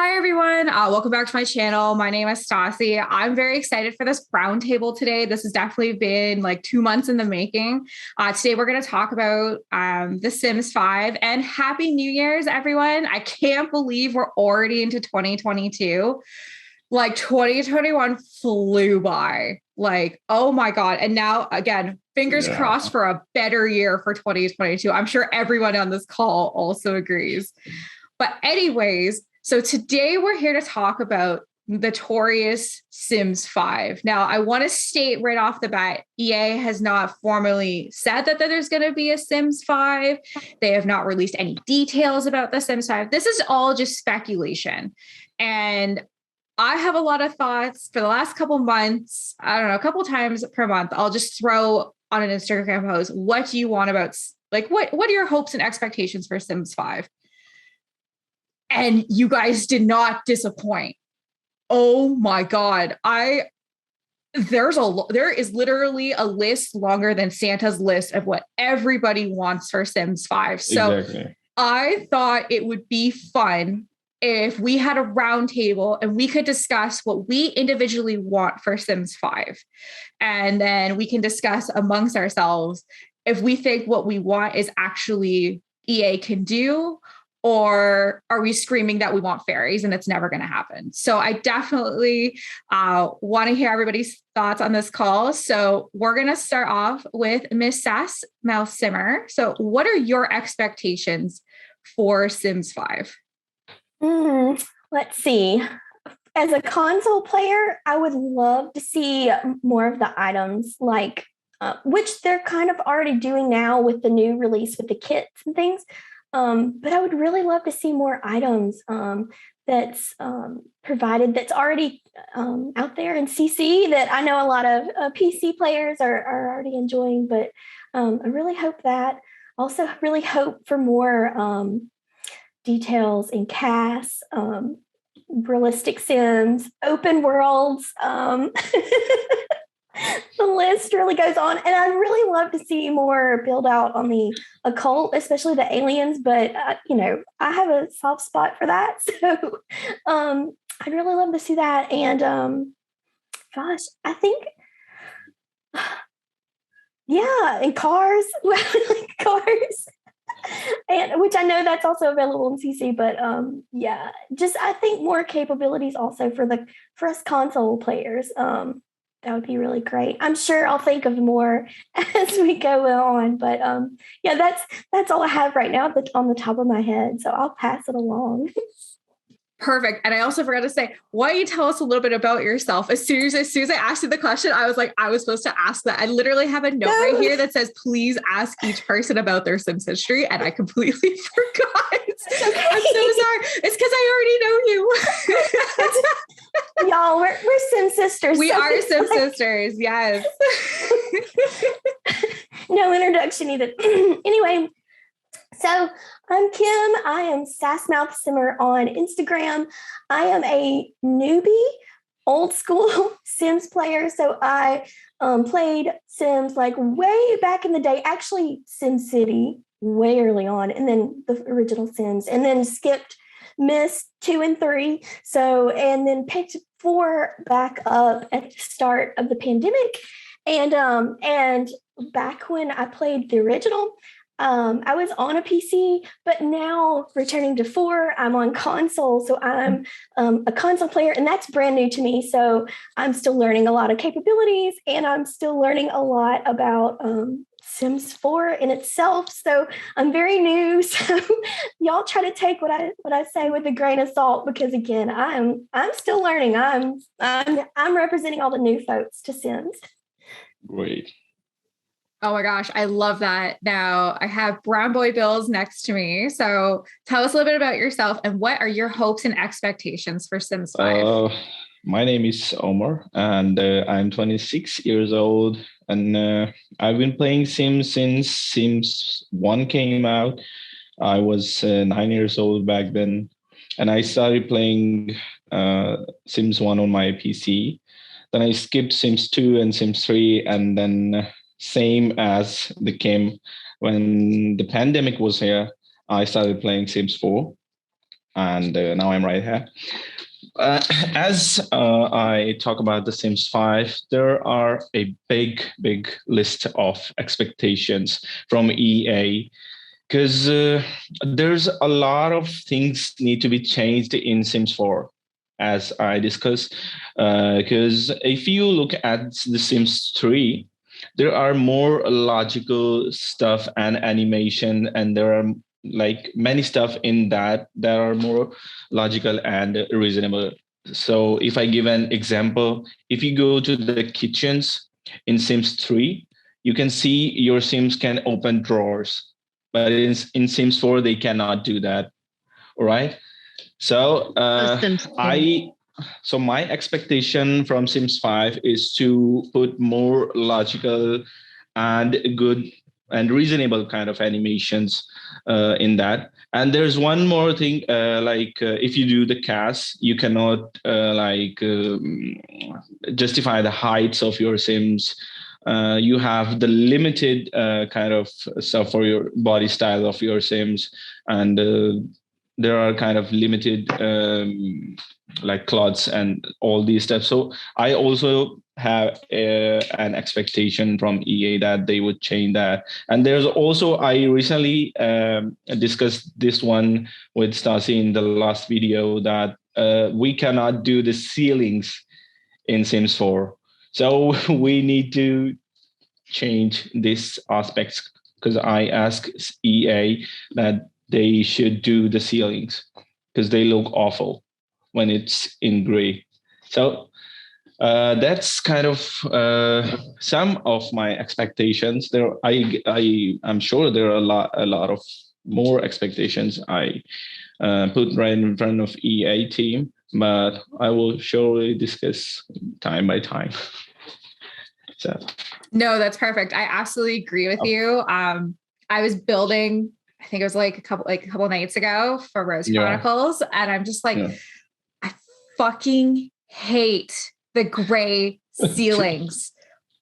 Hi, everyone. Welcome back to my channel. My name is Stassi. I'm very excited for this roundtable today. This has definitely been like 2 months in the making. Today, we're going to talk about The Sims 5 and Happy New Year's, everyone. I can't believe we're already into 2022. Like 2021 flew by. Like, oh my God. And now, again, fingers crossed for a better year for 2022. I'm sure everyone on this call also agrees. But anyways, so today we're here to talk about notorious Sims 5. Now, I want to state right off the bat, EA has not formally said that there's going to be a Sims 5. They have not released any details about the Sims 5. This is all just speculation. And I have a lot of thoughts for the last couple months. I don't know, a couple times per month, I'll just throw on an Instagram post, what do you want about, like, what are your hopes and expectations for Sims 5? And you guys did not disappoint. Oh my God. There is literally a list longer than Santa's list of what everybody wants for Sims 5. So exactly. I thought it would be fun if we had a roundtable and we could discuss what we individually want for Sims 5. And then we can discuss amongst ourselves if we think what we want is actually EA can do, or are we screaming that we want fairies and it's never going to happen? So I definitely want to hear everybody's thoughts on this call. So we're going to start off with Miss Sassmouth Simmer. So what are your expectations for Sims 5? Let's see. As a console player, I would love to see more of the items, like which they're kind of already doing now with the new release with the kits and things. But I would really love to see more items that's provided, that's already out there in CC that I know a lot of PC players are already enjoying. But I really hope that. Also really hope for more details in CAS, realistic Sims, open worlds. The list really goes on, and I'd really love to see more build out on the occult, especially the aliens. But I have a soft spot for that, so I'd really love to see that. And gosh, I think, yeah, and cars, cars, and which I know that's also available in CC. But yeah, just I think more capabilities also for us console players. That would be really great. I'm sure I'll think of more as we go on, but yeah, that's all I have right now on the top of my head. So I'll pass it along. Perfect. And I also forgot to say, why don't you tell us a little bit about yourself? As soon as I asked you the question, I was like, I was supposed to ask that. I literally have a note right here that says, please ask each person about their Sims history. And I completely forgot. Okay. I'm so sorry. It's because I already know you. Y'all, we're Sim sisters. We are Sim sisters. Yes. No introduction needed. Anyway, so I'm Kim. I am Sassmouth Simmer on Instagram. I am a newbie, old school Sims player. So I played Sims like way back in the day, actually SimCity way early on, and then the original Sims, and then missed 2 and 3. So, and then picked 4 back up at the start of the pandemic. And back when I played the original, I was on a PC, but now returning to 4, I'm on console. So I'm a console player, and that's brand new to me. So I'm still learning a lot of capabilities, and I'm still learning a lot about Sims 4 in itself. So I'm very new. So y'all try to take what I say with a grain of salt, because again, I'm still learning. I'm representing all the new folks to Sims. Great. Oh my gosh, I love that. Now I have Brown Boy Builds next to me. So tell us a little bit about yourself and what are your hopes and expectations for Sims 5? My name is Omar, and I'm 26 years old. And I've been playing Sims since Sims 1 came out. I was 9 years old back then. And I started playing Sims 1 on my PC. Then I skipped Sims 2 and Sims 3, and then same as the Kim, when the pandemic was here, I started playing Sims 4. and now I'm right here. As I talk about The Sims 5, there are a big list of expectations from EA because there's a lot of things need to be changed in Sims 4, as I discussed. Because if you look at The Sims 3, there are more logical stuff and animation, and there are like many stuff in that are more logical and reasonable. So if I give an example, if you go to the kitchens in Sims 3, you can see your Sims can open drawers, but in Sims 4 they cannot do that. All right. So my expectation from Sims 5 is to put more logical and good and reasonable kind of animations in that. And there's one more thing, if you do the cast, you cannot justify the heights of your Sims. You have the limited kind of stuff for your body style of your Sims, and there are kind of limited like clothes and all these stuff. So I also have an expectation from EA that they would change that. And there's also, I recently discussed this one with Stassi in the last video, that we cannot do the ceilings in Sims 4. So we need to change these aspects, because I asked EA that they should do the ceilings because they look awful when it's in gray. So that's kind of some of my expectations. I'm sure there are a lot of more expectations I put right in front of EA team, but I will surely discuss time by time. So. No, that's perfect. I absolutely agree with you. I was building, I think it was like a couple of nights ago for Rose Chronicles, and I'm just like, I fucking hate the gray ceilings.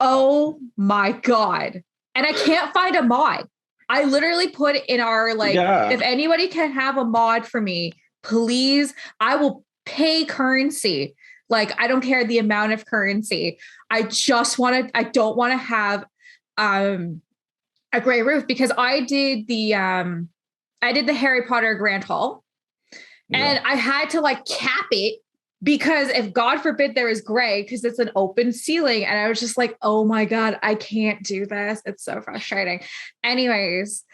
Oh my God. And I can't find a mod. I literally put in our if anybody can have a mod for me, please, I will pay currency. Like, I don't care the amount of currency. I don't want to have a gray roof, because I did the Harry Potter Grand Hall, and I had to cap it, because if God forbid there is gray, because it's an open ceiling. And I was just like, oh my God, I can't do this. It's so frustrating. Anyways,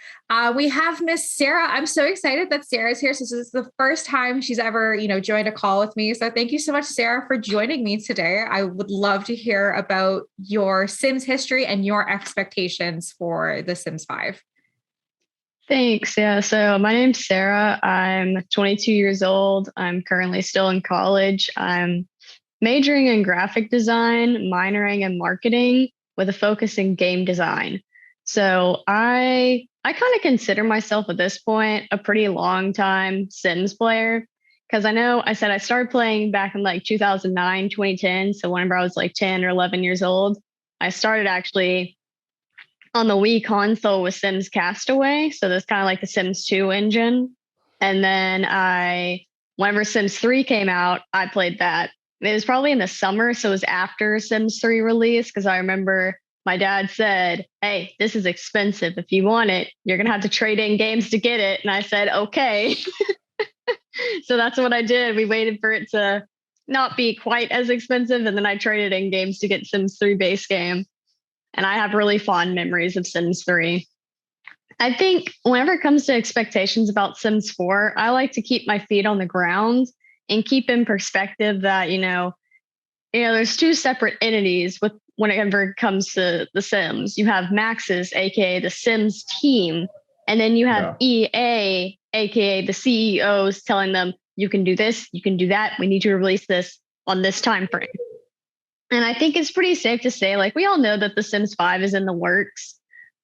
we have Miss Sara. I'm so excited that Sara's here. So this is the first time she's ever, joined a call with me. So thank you so much, Sara, for joining me today. I would love to hear about your Sims history and your expectations for The Sims 5. Thanks. Yeah. So my name's Sara. I'm 22 years old. I'm currently still in college. I'm majoring in graphic design, minoring in marketing with a focus in game design. So I kind of consider myself at this point a pretty long time Sims player, because I said I started playing back in 2009, 2010. So whenever I was 10 or 11 years old, I started actually on the Wii console with Sims Castaway. So that's kind of the Sims 2 engine. And then whenever Sims 3 came out, I played that. It was probably in the summer. So it was after Sims 3 release, because I remember my dad said, hey, this is expensive. If you want it, you're going to have to trade in games to get it. And I said, okay. So that's what I did. We waited for it to not be quite as expensive. And then I traded in games to get Sims 3 base game. And I have really fond memories of Sims 3. I think whenever it comes to expectations about Sims 4, I like to keep my feet on the ground and keep in perspective that, there's two separate entities whenever it comes to the Sims. You have Maxis, aka the Sims team, and then you have EA, aka the CEOs, telling them, you can do this, you can do that. We need you to release this on this time frame. And I think it's pretty safe to say, we all know that The Sims 5 is in the works.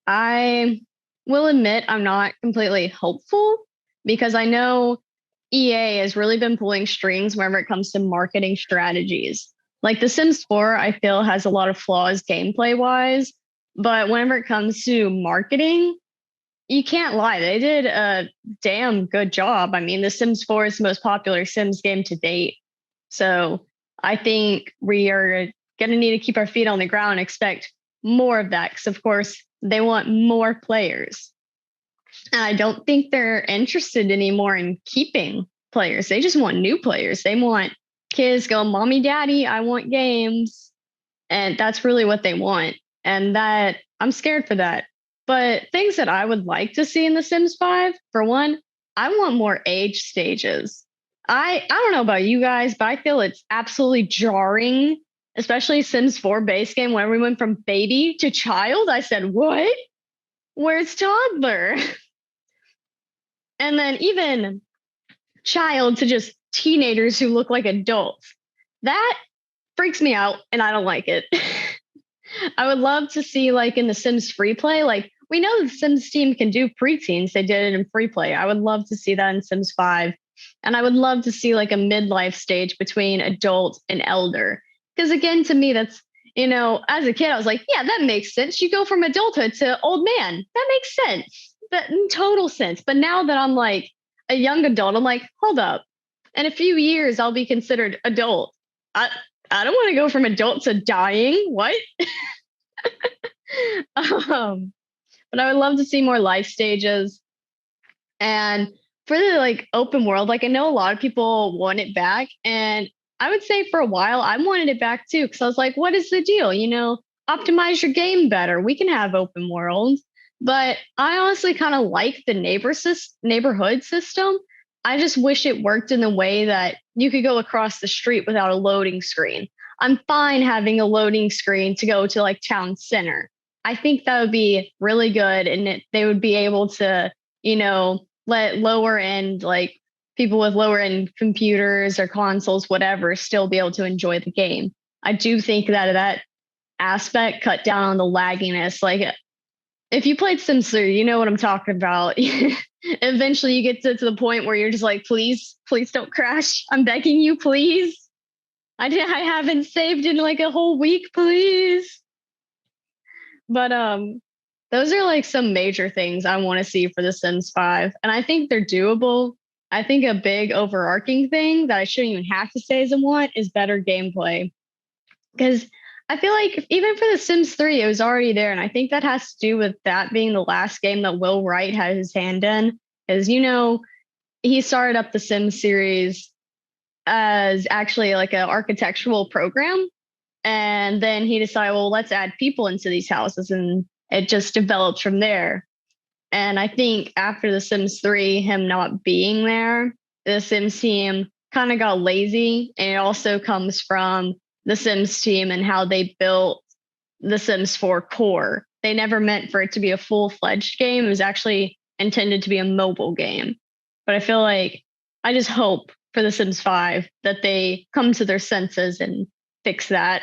I will admit I'm not completely hopeful, because I know EA has really been pulling strings whenever it comes to marketing strategies. The Sims 4, I feel, has a lot of flaws gameplay-wise, but whenever it comes to marketing, you can't lie. They did a damn good job. I mean, The Sims 4 is the most popular Sims game to date. So I think we are going to need to keep our feet on the ground and expect more of that. Because, of course, they want more players. And I don't think they're interested anymore in keeping players. They just want new players. They want kids go, Mommy, Daddy, I want games. And that's really what they want. And that I'm scared for that. But things that I would like to see in The Sims 5, for one, I want more age stages. I don't know about you guys, but I feel it's absolutely jarring, especially Sims 4 base game, when we went from baby to child. I said, what? Where's toddler? And then even child to just teenagers who look like adults. That freaks me out and I don't like it. I would love to see, like, in the Sims free play, like, we know the Sims team can do preteens. They did it in free play. I would love to see that in Sims 5. And I would love to see like a midlife stage between adult and elder. Because again, to me, that's, as a kid, I was like, yeah, that makes sense. You go from adulthood to old man. That makes sense. That total sense. But now that I'm like a young adult, I'm like, hold up. In a few years, I'll be considered adult. I don't want to go from adult to dying. What? But I would love to see more life stages. And for the like open world, like I know a lot of people want it back. And I would say for a while, I wanted it back too. Cause I was like, what is the deal? Optimize your game better. We can have open world. But I honestly kind of like the neighborhood system. I just wish it worked in the way that you could go across the street without a loading screen. I'm fine having a loading screen to go to like town center. I think that would be really good. And they would be able to, let lower end, like people with lower end computers or consoles, whatever, still be able to enjoy the game. I do think that aspect cut down on the lagginess. Like if you played Sims 3, you know what I'm talking about. Eventually you get to the point where you're just like, please don't crash. I'm begging you, please. I haven't saved in like a whole week, please. But those are like some major things I want to see for The Sims 5. And I think they're doable. I think a big overarching thing that I shouldn't even have to say as a want is better gameplay. Because I feel like even for The Sims 3, it was already there. And I think that has to do with that being the last game that Will Wright had his hand in. Because, he started up the Sims series as actually like an architectural program. And then he decided, well, let's add people into these houses. And it just developed from there. And I think after The Sims 3, him not being there, the Sims team kind of got lazy. And it also comes from the Sims team and how they built the Sims 4 core. They never meant for it to be a full-fledged game. It was actually intended to be a mobile game. But I feel like I just hope for The Sims 5 that they come to their senses and fix that.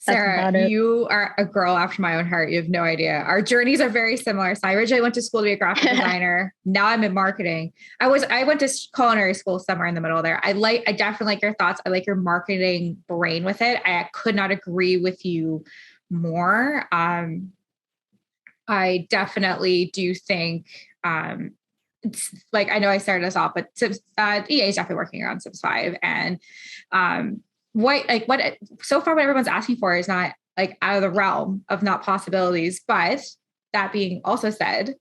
Sara, you are a girl after my own heart. You have no idea. Our journeys are very similar. So I originally went to school to be a graphic designer. Now I'm in marketing. I went to culinary school somewhere in the middle there. I definitely like your thoughts. I like your marketing brain with it. I could not agree with you more. I definitely do think it's like, I know I started us off, but EA is definitely working around Sims 5 and what so far what everyone's asking for is not like out of the realm of not possibilities. But that being also said,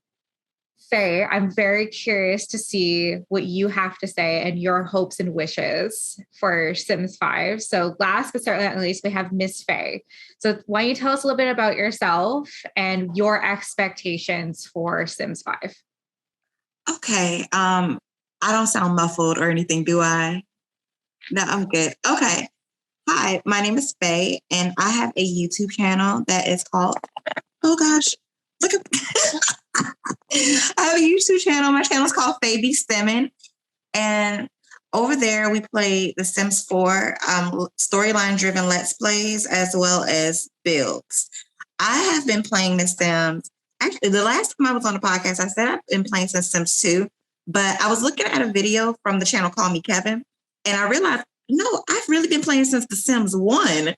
Faye, I'm very curious to see what you have to say and your hopes and wishes for Sims 5. So last but certainly not least, we have Miss Faye. So why don't you tell us a little bit about yourself and your expectations for Sims 5? Okay. I don't sound muffled or anything, do I? No, I'm good. Okay. Hi, my name is Faye, and I have a YouTube channel that is called, oh gosh, look at, I have a YouTube channel. My channel is called Faye Be Stimmin', and over there we play The Sims 4 storyline-driven Let's Plays as well as builds. I have been playing The Sims. Actually, the last time I was on the podcast, I said I've been playing since Sims 2, but I was looking at a video from the channel Call Me Kevin, and I realized, no, I've really been playing since The Sims 1.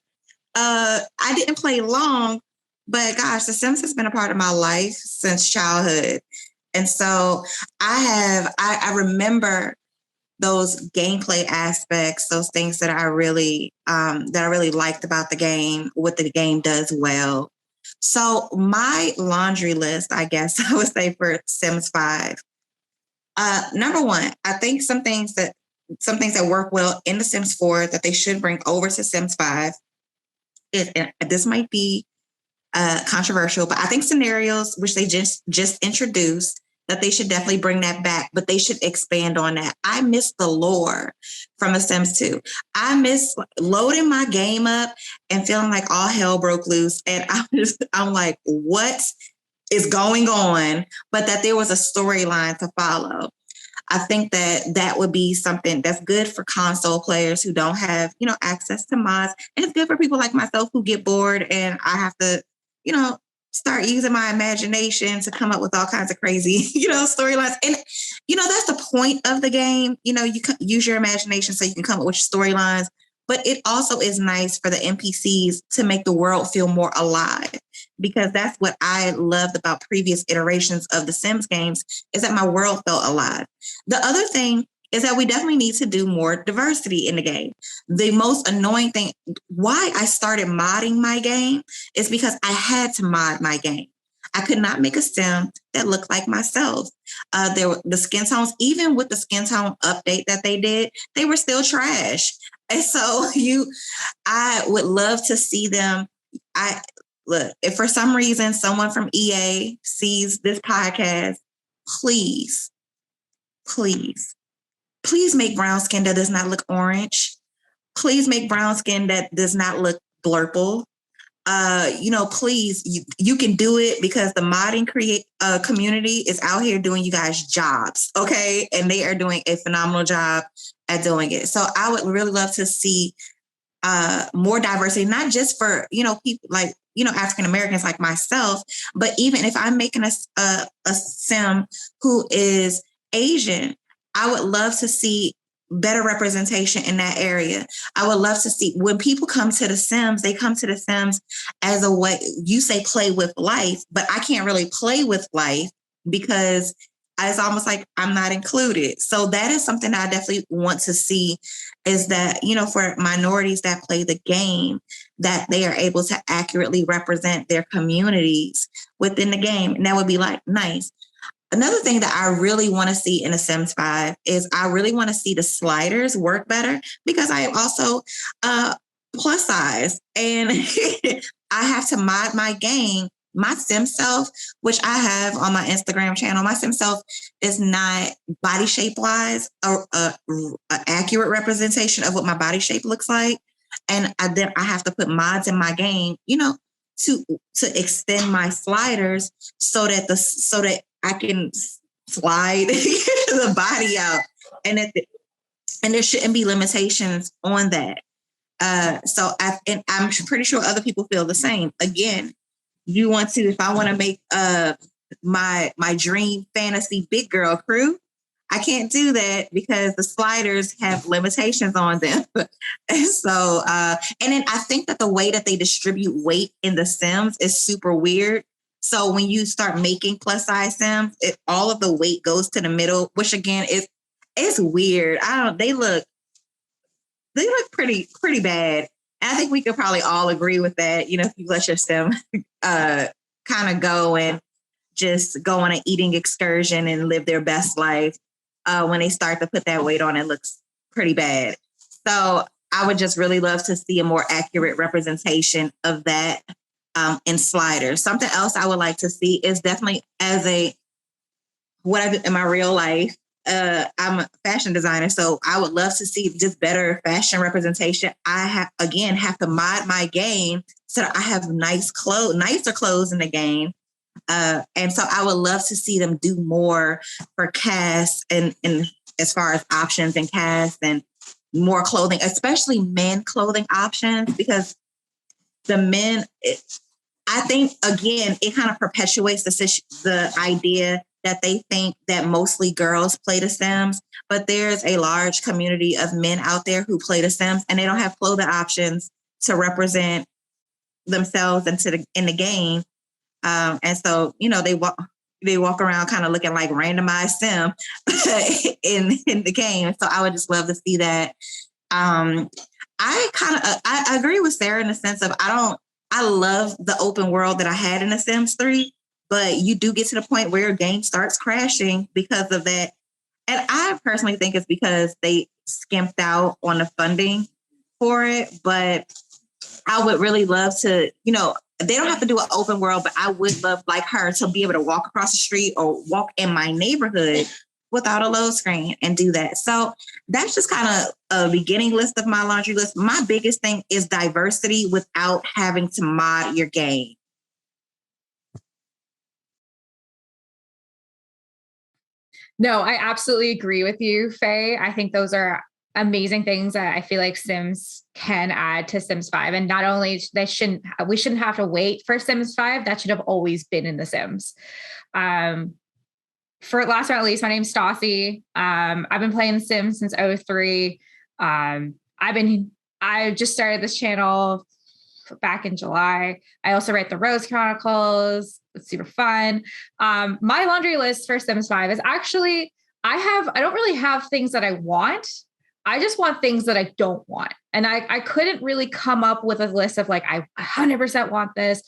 I didn't play long, But gosh, The Sims has been a part of my life since childhood. And so I remember those gameplay aspects, those things that I really liked about the game, what the game does well. So my laundry list, I guess I would say for Sims 5. Number one, I think some things that work well in The Sims 4 that they should bring over to Sims 5. This might be controversial, but I think scenarios, which they just introduced, that they should definitely bring that back, but they should expand on that. I miss the lore from The Sims 2. I miss loading my game up and feeling like all hell broke loose. And I'm like, what is going on? But that there was a storyline to follow. I think that would be something that's good for console players who don't have, access to mods. And it's good for people like myself who get bored and I have to, start using my imagination to come up with all kinds of crazy, storylines. And, that's the point of the game. You can use your imagination so you can come up with storylines. But it also is nice for the NPCs to make the world feel more alive, because that's what I loved about previous iterations of the Sims games, is that my world felt alive. The other thing is that we definitely need to do more diversity in the game. The most annoying thing, why I started modding my game, is because I had to mod my game. I could not make a Sim that looked like myself. There were the skin tones, even with the skin tone update that they did, they were still trash. And so I would love to see them. Look, if for some reason someone from EA sees this podcast, please make brown skin that does not look orange. Please make brown skin that does not look blurple. Please, you can do it, because the modding community is out here doing you guys jobs, okay? And they are doing a phenomenal job at doing it. So I would really love to see more diversity, not just for, people like, African Americans like myself, but even if I'm making a Sim who is Asian, I would love to see better representation in that area. I would love to see, when people come to The Sims, they come to The Sims as a way, you say play with life, but I can't really play with life because it's almost like I'm not included. So that is something I definitely want to see, is that, for minorities that play the game, that they are able to accurately represent their communities within the game. And that would be like nice. Another thing that I really want to see in The Sims 5 is I really want to see the sliders work better, because I am also plus size and I have to mod my game. My Sim self, which I have on my Instagram channel, my Sim self is not body shape wise a accurate representation of what my body shape looks like. And then I have to put mods in my game, to extend my sliders so that I can slide the body out, and there shouldn't be limitations on that. So I'm pretty sure other people feel the same. Again, if I want to make my dream fantasy big girl crew, I can't do that because the sliders have limitations on them. And so, and then I think that the way that they distribute weight in The Sims is super weird. So when you start making plus size Sims, all of the weight goes to the middle, which again is weird. They look pretty bad. And I think we could probably all agree with that. If you let your Sim kind of go and just go on an eating excursion and live their best life, when they start to put that weight on, it looks pretty bad. So I would just really love to see a more accurate representation of that in sliders. Something else I would like to see is definitely what I do in my real life. I'm a fashion designer, so I would love to see just better fashion representation. I have to mod my game so that I have nicer clothes in the game. And so I would love to see them do more for cast and as far as options and cast and more clothing, especially men clothing options, because the men, I think, again, it kind of perpetuates the idea that they think that mostly girls play The Sims, but there's a large community of men out there who play The Sims and they don't have clothing options to represent themselves in the game. And so, they walk around kind of looking like randomized sim in the game. So I would just love to see that. I agree with Sara in the sense of I love the open world that I had in The Sims 3, but you do get to the point where your game starts crashing because of that. And I personally think it's because they skimped out on the funding for it. But I would really love to, they don't have to do an open world, but I would love like her to be able to walk across the street or walk in my neighborhood without a load screen and do that. So that's just kind of a beginning list of my laundry list. My biggest thing is diversity without having to mod your game. No, I absolutely agree with you, Faye. I think those are amazing things that I feel like Sims can add to Sims 5. And not only we shouldn't have to wait for Sims 5. That should have always been in The Sims. For last but not least, my name's Stassi. I've been playing The Sims since 2003. I just started this channel back in July. I also write the Rose Chronicles. It's super fun. My laundry list for Sims 5 is actually, I don't really have things that I want. I just want things that I don't want. And I couldn't really come up with a list of like, I 100% want this.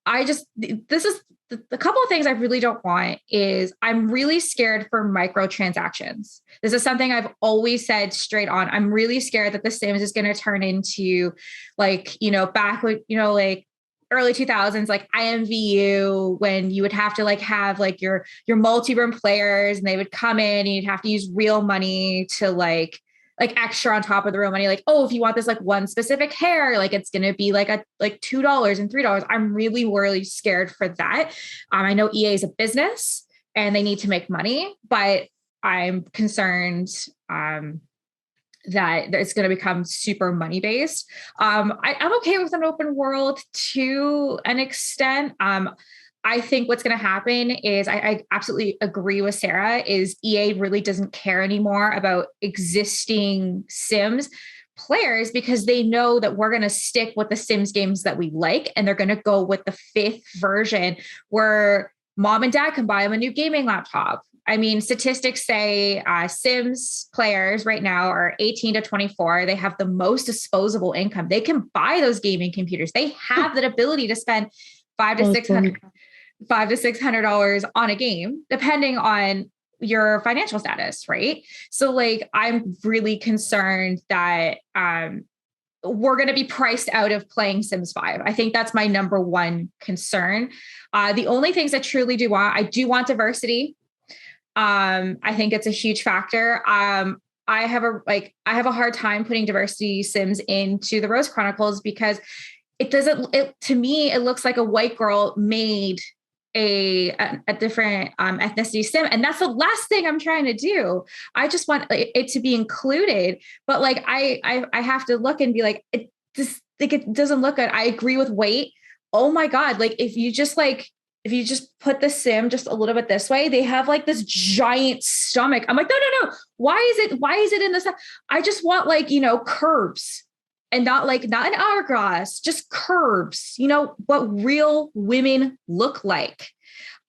This is the couple of things I really don't want is I'm really scared for microtransactions. This is something I've always said straight on. I'm really scared that The Sims is going to turn into like, back when, like early 2000s, like IMVU, when you would have to like have like your multi-room players and they would come in and you'd have to use real money to like extra on top of the real money. Like, oh, if you want this like one specific hair, like it's going to be like $2 and $3. I'm really scared for that. I know EA is a business and they need to make money, but I'm concerned that it's going to become super money based. I'm okay with an open world to an extent. I think what's going to happen is I absolutely agree with Sara is EA really doesn't care anymore about existing Sims players because they know that we're going to stick with the Sims games that we like. And they're going to go with the 5th version where mom and dad can buy them a new gaming laptop. I mean, statistics say Sims players right now are 18 to 24. They have the most disposable income. They can buy those gaming computers. They have that ability to spend $500 to $600 on a game, depending on your financial status, right? So like, I'm really concerned that we're going to be priced out of playing Sims 5. I think that's my number one concern. The only things I truly do want, I do want diversity. I think it's a huge factor. I have a hard time putting diversity Sims into the Rose Chronicles because to me, it looks like a white girl made a different ethnicity Sim. And that's the last thing I'm trying to do. I just want it to be included, but like, I have to look and be like, it doesn't look good. I agree with weight. Oh my God. Like if you just put the Sim just a little bit this way, they have like this giant stomach. I'm like, no. Why is it in this? I just want like, curves. And not an hourglass, just curves, what real women look like.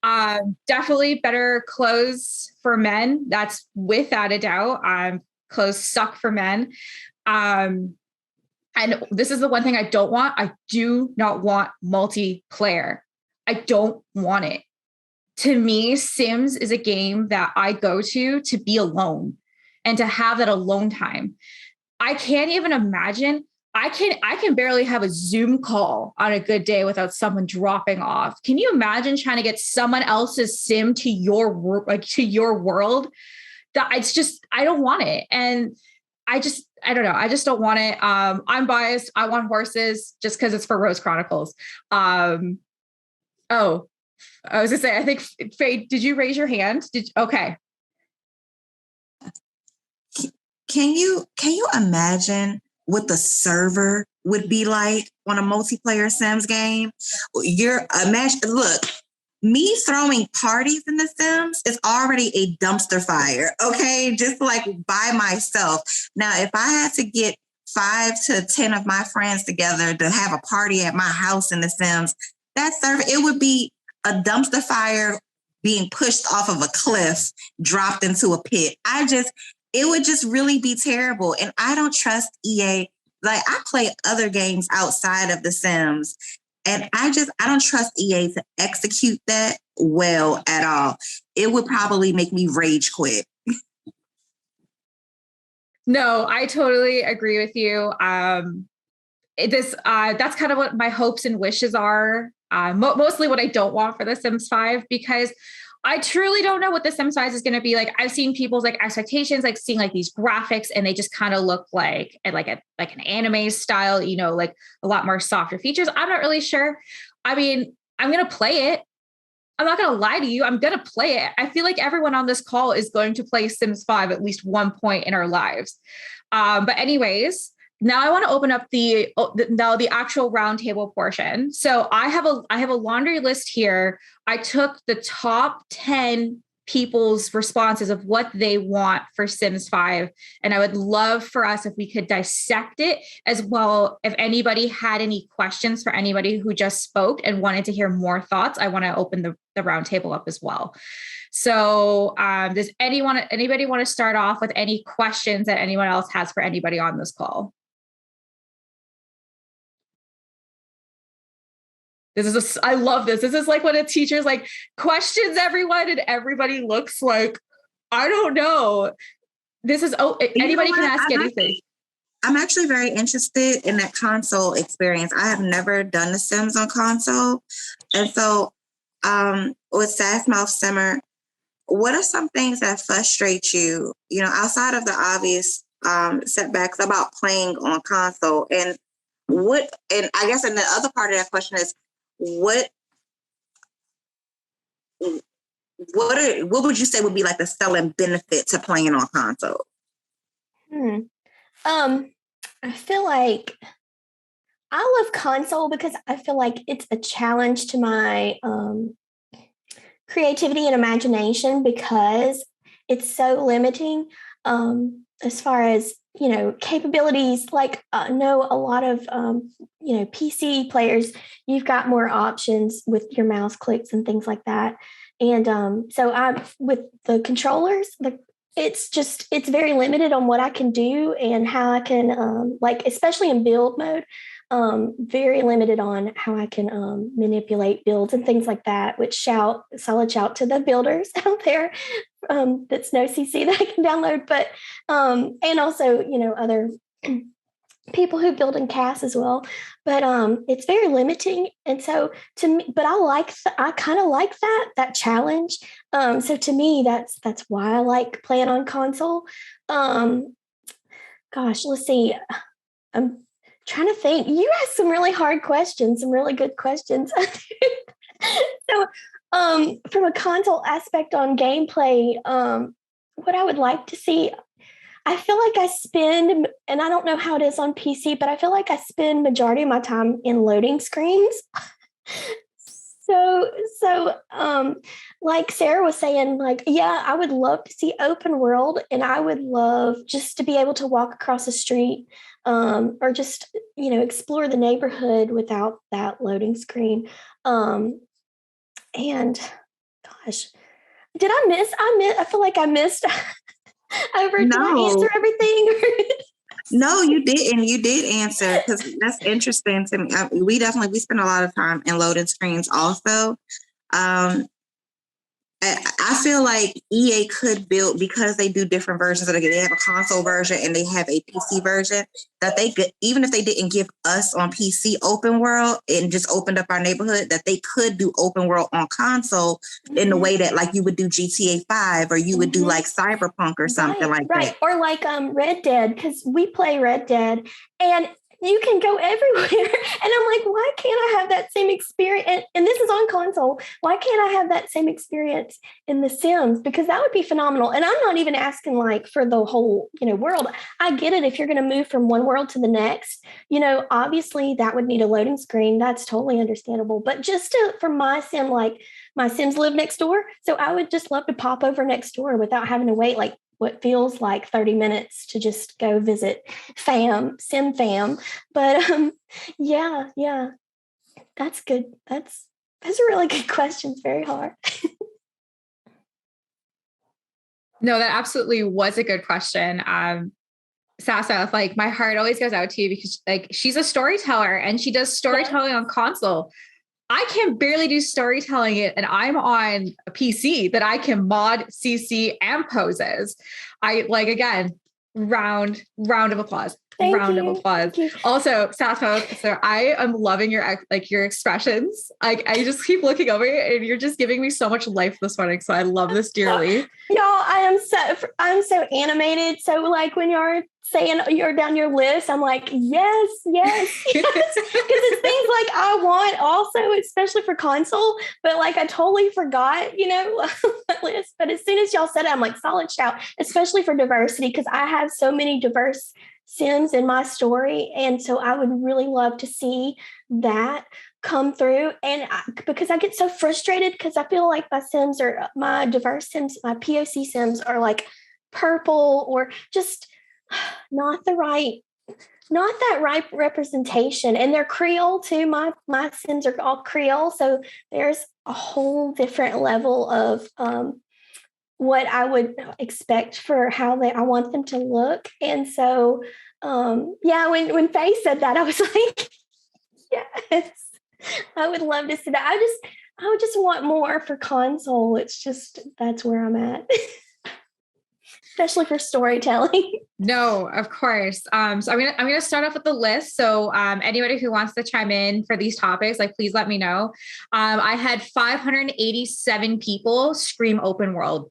Definitely better clothes for men. That's without a doubt. Clothes suck for men. And this is the one thing I don't want. I do not want multiplayer. I don't want it. To me, Sims is a game that I go to be alone and to have that alone time. I can't even imagine. I can barely have a Zoom call on a good day without someone dropping off. Can you imagine trying to get someone else's Sim to your world? I don't want it. And I don't know. I just don't want it. I'm biased. I want horses just because it's for Rose Chronicles. I was gonna say, I think Faye, did you raise your hand? Okay. Can you imagine what the server would be like on a multiplayer Sims game? Look, me throwing parties in The Sims is already a dumpster fire, okay? Just like by myself. Now, if I had to get 5 to 10 of my friends together to have a party at my house in The Sims, it would be a dumpster fire being pushed off of a cliff, dropped into a pit. It would just really be terrible. And I don't trust EA. Like, I play other games outside of The Sims, and I don't trust EA to execute that well at all. It would probably make me rage quit. No, I totally agree with you. That's kind of what my hopes and wishes are. Mostly what I don't want for The Sims 5, because I truly don't know what The Sims 5 is going to be like. I've seen people's like expectations, like seeing like these graphics, and they just kind of look like an anime style, you know, like a lot more softer features. I'm not really sure. I mean, I'm going to play it. I'm not going to lie to you. I'm going to play it. I feel like everyone on this call is going to play Sims 5 at least one point in our lives. But anyways, now I want to open up the actual roundtable portion. So I have a laundry list here. I took the top 10 people's responses of what they want for Sims 5. And I would love for us if we could dissect it as well. If anybody had any questions for anybody who just spoke and wanted to hear more thoughts, I want to open the roundtable up as well. So does anybody want to start off with any questions that anyone else has for anybody on this call? I love this. This is like when a teacher's like, questions everyone, and everybody looks like, I don't know. Anybody can ask anything. I'm actually very interested in that console experience. I have never done The Sims on console. And so with Sassmouth Simmer, what are some things that frustrate you, outside of the obvious setbacks about playing on console? And I guess, and the other part of that question is, what would you say would be like the selling benefit to playing on console? I feel like I love console because I feel like it's a challenge to my creativity and imagination, because it's so limiting as far as capabilities. Like I know a lot of PC players, you've got more options with your mouse clicks and things like that. And so I with the controllers, it's very limited on what I can do and how I can especially in build mode, very limited on how I can manipulate builds and things like that, which solid shout to the builders out there. That's no CC that I can download, but and also other people who build in CAS as well. But it's very limiting, and so to me, but I kind of like that challenge. So to me, that's why I like playing on console. Gosh, let's see. I'm trying to think. You asked some really hard questions, some really good questions. So from a console aspect on gameplay, what I would like to see, I feel like I spend, and I don't know how it is on PC, but I feel like I spend majority of my time in loading screens. So like Sara was saying, I would love to see open world, and I would love just to be able to walk across the street or just, explore the neighborhood without that loading screen. And gosh, did I miss? I feel like I missed. Did I answer everything? No, you didn't. You did answer, because that's interesting to me. We spend a lot of time in loading screens also. I feel like EA could build, because they do different versions of it. They have a console version and they have a PC version, that they could, even if they didn't give us on PC open world and just opened up our neighborhood, that they could do open world on console in the way that like you would do GTA 5 or you would do like Cyberpunk or something that. Right. Or like Red Dead, because we play Red Dead and you can go everywhere. And I'm like, why can't I have that same experience? And this is on console. Why can't I have that same experience in The Sims? Because that would be phenomenal. And I'm not even asking for the whole, world. I get it if you're going to move from one world to the next. Obviously that would need a loading screen. That's totally understandable. But just for my sim, my Sims live next door. So I would just love to pop over next door without having to wait what feels like 30 minutes to just go visit sim fam. But yeah, that's good. That's a really good question. It's very hard. No, that absolutely was a good question. Sasa, like my heart always goes out to you because like she's a storyteller and she does storytelling on console. I can barely do storytelling and I'm on a PC that I can mod, CC, and poses. I like, again, round of applause. Round of applause. Also, Sassmouth, so I am loving your expressions. I just keep looking over you and you're just giving me so much life this morning. So I love this dearly. Y'all, I'm so animated. So like when you're saying you're down your list, I'm like, yes. Because it's things like I want also, especially for console, but like I totally forgot, that list. But as soon as y'all said it, I'm like, solid shout, especially for diversity, because I have so many diverse Sims in my story. And so I would really love to see that come through. And because I get so frustrated because I feel like my diverse Sims, my POC Sims are like purple or just not that right representation. And they're Creole too. My Sims are all Creole. So there's a whole different level of what I would expect for how I want them to look. And so, when Faye said that, I was like, yes, I would love to see that. I would just want more for console. It's just, that's where I'm at, especially for storytelling. No, of course. So I'm gonna start off with the list. So anybody who wants to chime in for these topics, like please let me know. I had 587 people scream open world.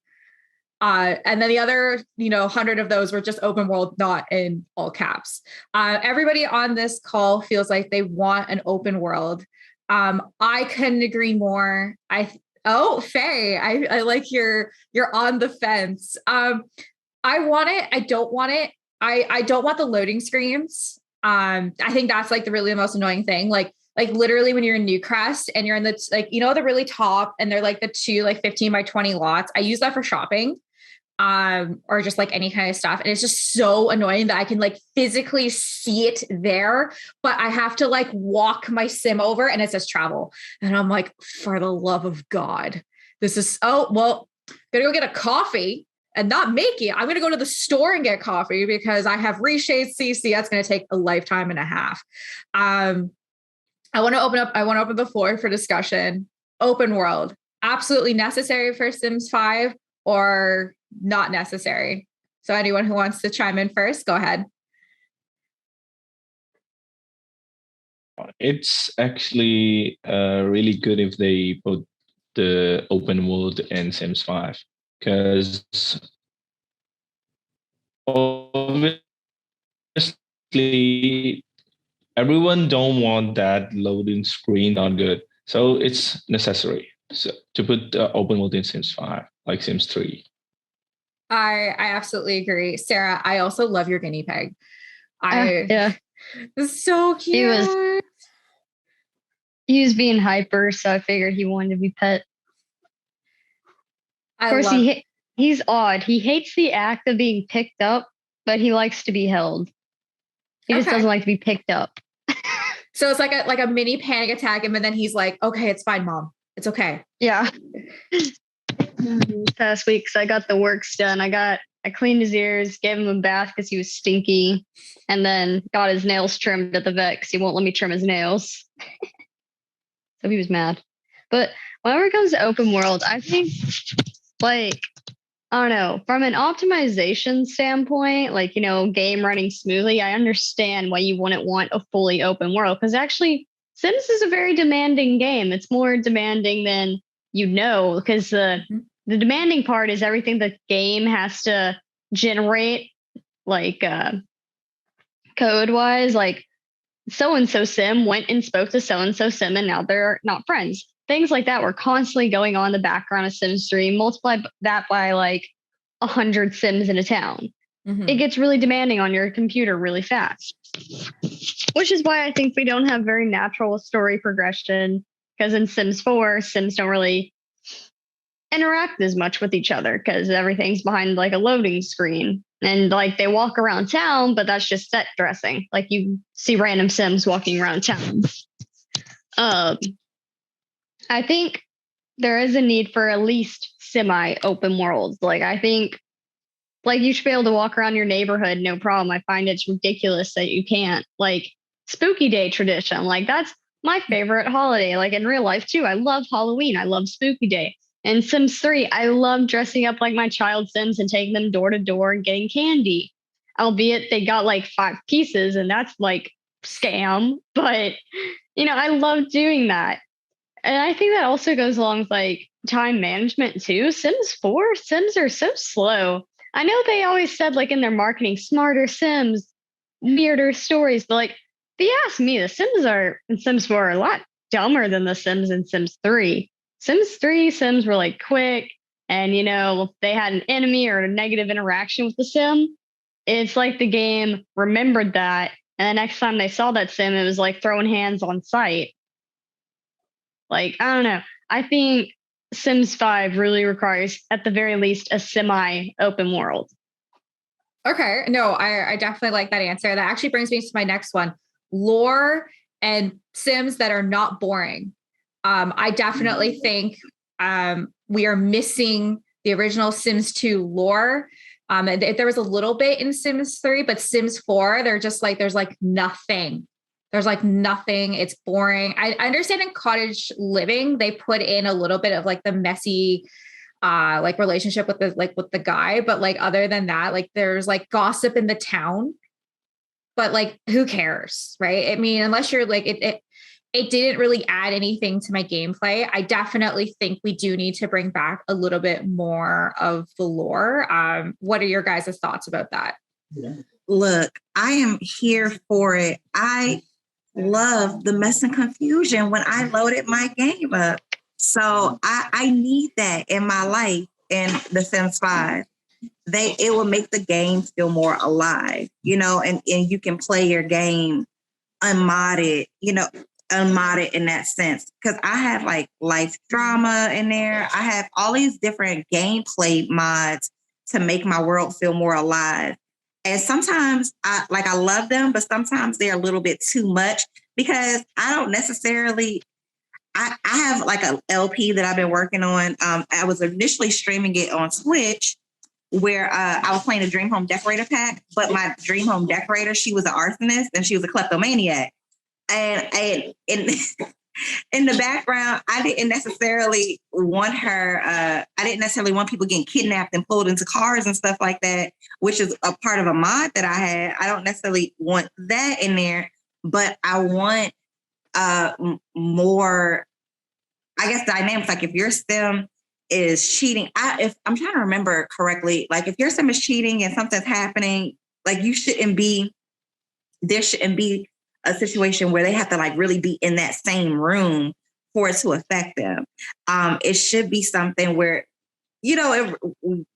And then the other, 100 of those were just open world, not in all caps. Everybody on this call feels like they want an open world. I couldn't agree more. Faye, I like you're on the fence. I want it. I don't want it. I don't want the loading screens. I think that's like the most annoying thing. Like literally when you're in Newcrest and you're in the, the really top and they're like the two, 15 by 20 lots. I use that for shopping. Or just like any kind of stuff. And it's just so annoying that I can physically see it there, but I have to walk my sim over and it says travel. And I'm like, for the love of God, this is, gonna go get a coffee and not make it. I'm going to go to the store and get coffee because I have reshade CC. That's going to take a lifetime and a half. I want to open the floor for discussion. Open world, absolutely necessary for Sims 5 or not necessary. So anyone who wants to chime in first, go ahead. It's actually really good if they put the open world in Sims 5 because obviously everyone don't want that loading screen, not good. So it's necessary to put the open world in Sims 5, like Sims 3. I absolutely agree. Sara, I also love your guinea pig. Yeah. It's so cute. He was being hyper, so I figured he wanted to be pet. Of course, he's odd. He hates the act of being picked up, but he likes to be held. He just doesn't like to be picked up. So it's like a mini panic attack, and then he's like, "Okay, it's fine, Mom. It's okay." Yeah. Past weeks, I got the works done. I cleaned his ears, gave him a bath because he was stinky, and then got his nails trimmed at the vet because he won't let me trim his nails. So he was mad. But whenever it comes to open world, I think, I don't know, from an optimization standpoint, game running smoothly, I understand why you wouldn't want a fully open world because actually Sims is a very demanding game. It's more demanding than because the demanding part is everything the game has to generate, code-wise, so-and-so sim went and spoke to so-and-so sim and now they're not friends. Things like that were constantly going on in the background of Sims 3. Multiply that by 100 Sims in a town. Mm-hmm. It gets really demanding on your computer really fast. Which is why I think we don't have very natural story progression. Because in Sims 4, Sims don't really interact as much with each other because everything's behind like a loading screen. And like they walk around town, but that's just set dressing. Like you see random Sims walking around town. I think there is a need for at least semi open worlds. Like I think like you should be able to walk around your neighborhood, no problem. I find it's ridiculous that you can't. Like Spooky Day tradition, like that's my favorite holiday. Like in real life too, I love Halloween. I love Spooky Day. In Sims 3, I love dressing up like my child Sims and taking them door to door and getting candy. Albeit they got like 5 pieces and that's like scam. But, you know, I love doing that. And I think that also goes along with like time management too. Sims 4, Sims are so slow. I know they always said like in their marketing, smarter Sims, weirder stories. But like, if you ask me, the Sims are in Sims 4 are a lot dumber than the Sims in Sims 3. Sims 3 Sims were like quick and, you know, if they had an enemy or a negative interaction with the Sim, it's like the game remembered that. And the next time they saw that Sim, it was like throwing hands on sight. Like, I don't know. I think Sims 5 really requires, at the very least, a semi-open world. Okay. No, I definitely like that answer. That actually brings me to my next one. Lore and Sims that are not boring. I definitely think we are missing the original Sims 2 lore. And there was a little bit in Sims 3, but Sims 4, they're just like, there's like nothing. There's like nothing. It's boring. I understand in cottage living, they put in a little bit of like the messy like relationship with the guy. But like, other than that, like there's like gossip in the town, but like, who cares? Right. I mean, unless you're like, it didn't really add anything to my gameplay. I definitely think we do need to bring back a little bit more of the lore. What are your guys' thoughts about that? Look, I am here for it. I love the mess and confusion when I loaded my game up. So I need that in my life in The Sims 5. It will make the game feel more alive, you know, and you can play your game unmodded, you know, unmodded in that sense. Because I have like life drama in there. I have all these different gameplay mods to make my world feel more alive. And sometimes I love them, but sometimes they're a little bit too much because I don't necessarily. I have like a LP that I've been working on. I was initially streaming it on Twitch, where I was playing a Dream Home Decorator pack, but my Dream Home Decorator, she was an arsonist and she was a kleptomaniac. And in the background, I didn't necessarily want her. I didn't necessarily want people getting kidnapped and pulled into cars and stuff like that, which is a part of a mod that I had. I don't necessarily want that in there, but I want more, I guess, dynamics. Like if your Sim is cheating, if I'm trying to remember correctly, like if your Sim is cheating and something's happening, like there shouldn't be a situation where they have to like really be in that same room for it to affect them. It should be something where, you know,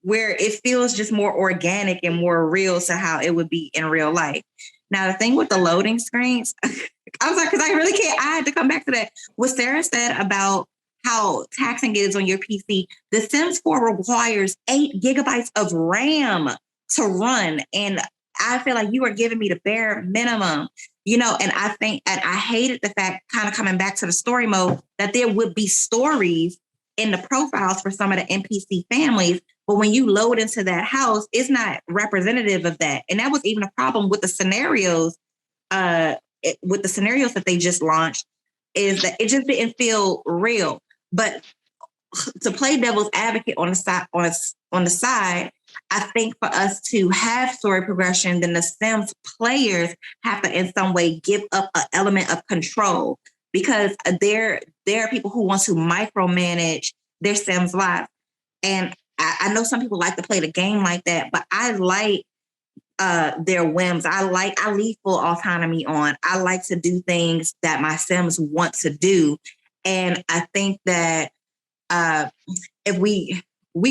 where it feels just more organic and more real to how it would be in real life. Now, the thing with the loading screens, I was like, because I really can't, I had to come back to that. What Sara said about how taxing it is on your PC, The Sims 4 requires 8 gigabytes of RAM to run. And I feel like you are giving me the bare minimum, you know, and I hated the fact, kind of coming back to the story mode, that there would be stories in the profiles for some of the NPC families. But when you load into that house, it's not representative of that. And that was even a problem with the scenarios, that they just launched, is that it just didn't feel real. But to play devil's advocate on the side, I think for us to have story progression, then the Sims players have to in some way give up an element of control, because there are people who want to micromanage their Sims lives. And I know some people like to play the game like that, but I like their whims. I leave full autonomy on. I like to do things that my Sims want to do. And I think that if we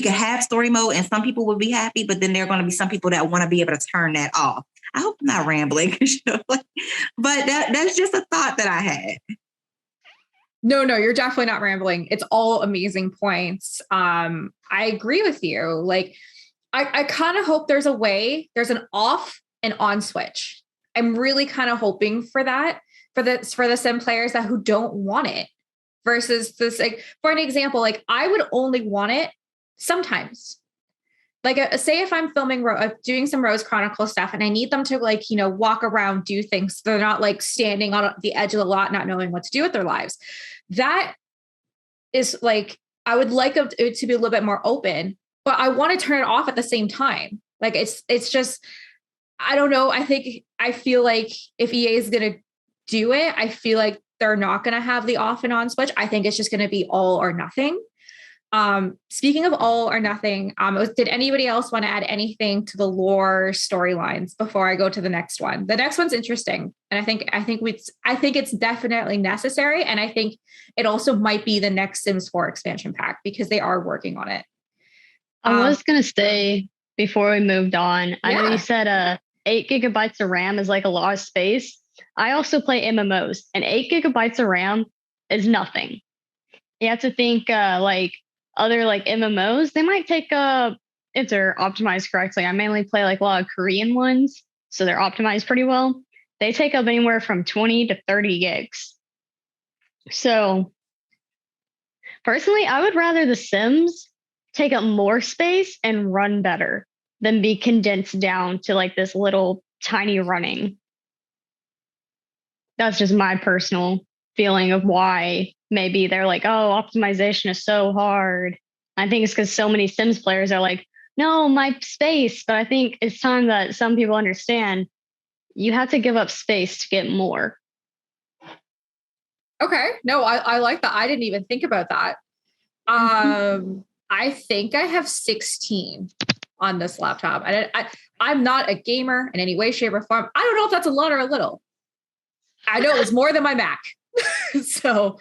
could have story mode and some people will be happy, but then there are going to be some people that want to be able to turn that off. I hope I'm not rambling, but that's just a thought that I had. No, you're definitely not rambling. It's all amazing points. I agree with you. Like, I kind of hope there's an off and on switch. I'm really kind of hoping for that for the sim players who don't want it versus this, like, for an example, like I would only want it sometimes. Like say if I'm filming, doing some Rose Chronicle stuff and I need them to like, walk around, do things. So they're not like standing on the edge of the lot, not knowing what to do with their lives. That is like, I would like it to be a little bit more open, but I want to turn it off at the same time. Like it's just, I don't know. I feel like if EA is going to do it, I feel like they're not going to have the off and on switch. I think it's just going to be all or nothing. Speaking of all or nothing, did anybody else want to add anything to the lore storylines before I go to the next one? The next one's interesting. And I think it's definitely necessary. And I think it also might be the next Sims 4 expansion pack because they are working on it. I was going to say before we moved on, I know you said 8 gigabytes of RAM is like a lot of space. I also play MMOs and 8 gigabytes of RAM is nothing. You have to think like other like MMOs, they might take if they're optimized correctly. I mainly play like a lot of Korean ones, so they're optimized pretty well. They take up anywhere from 20 to 30 gigs. So personally, I would rather the Sims take up more space and run better than be condensed down to like this little tiny running. That's just my personal feeling of why maybe they're like, oh, optimization is so hard. I think it's because so many Sims players are like, no, my space. But I think it's time that some people understand you have to give up space to get more. Okay. No, I like that. I didn't even think about that. I think I have 16 on this laptop. I'm not a gamer in any way, shape, or form. I don't know if that's a lot or a little. I know it's more than my Mac. So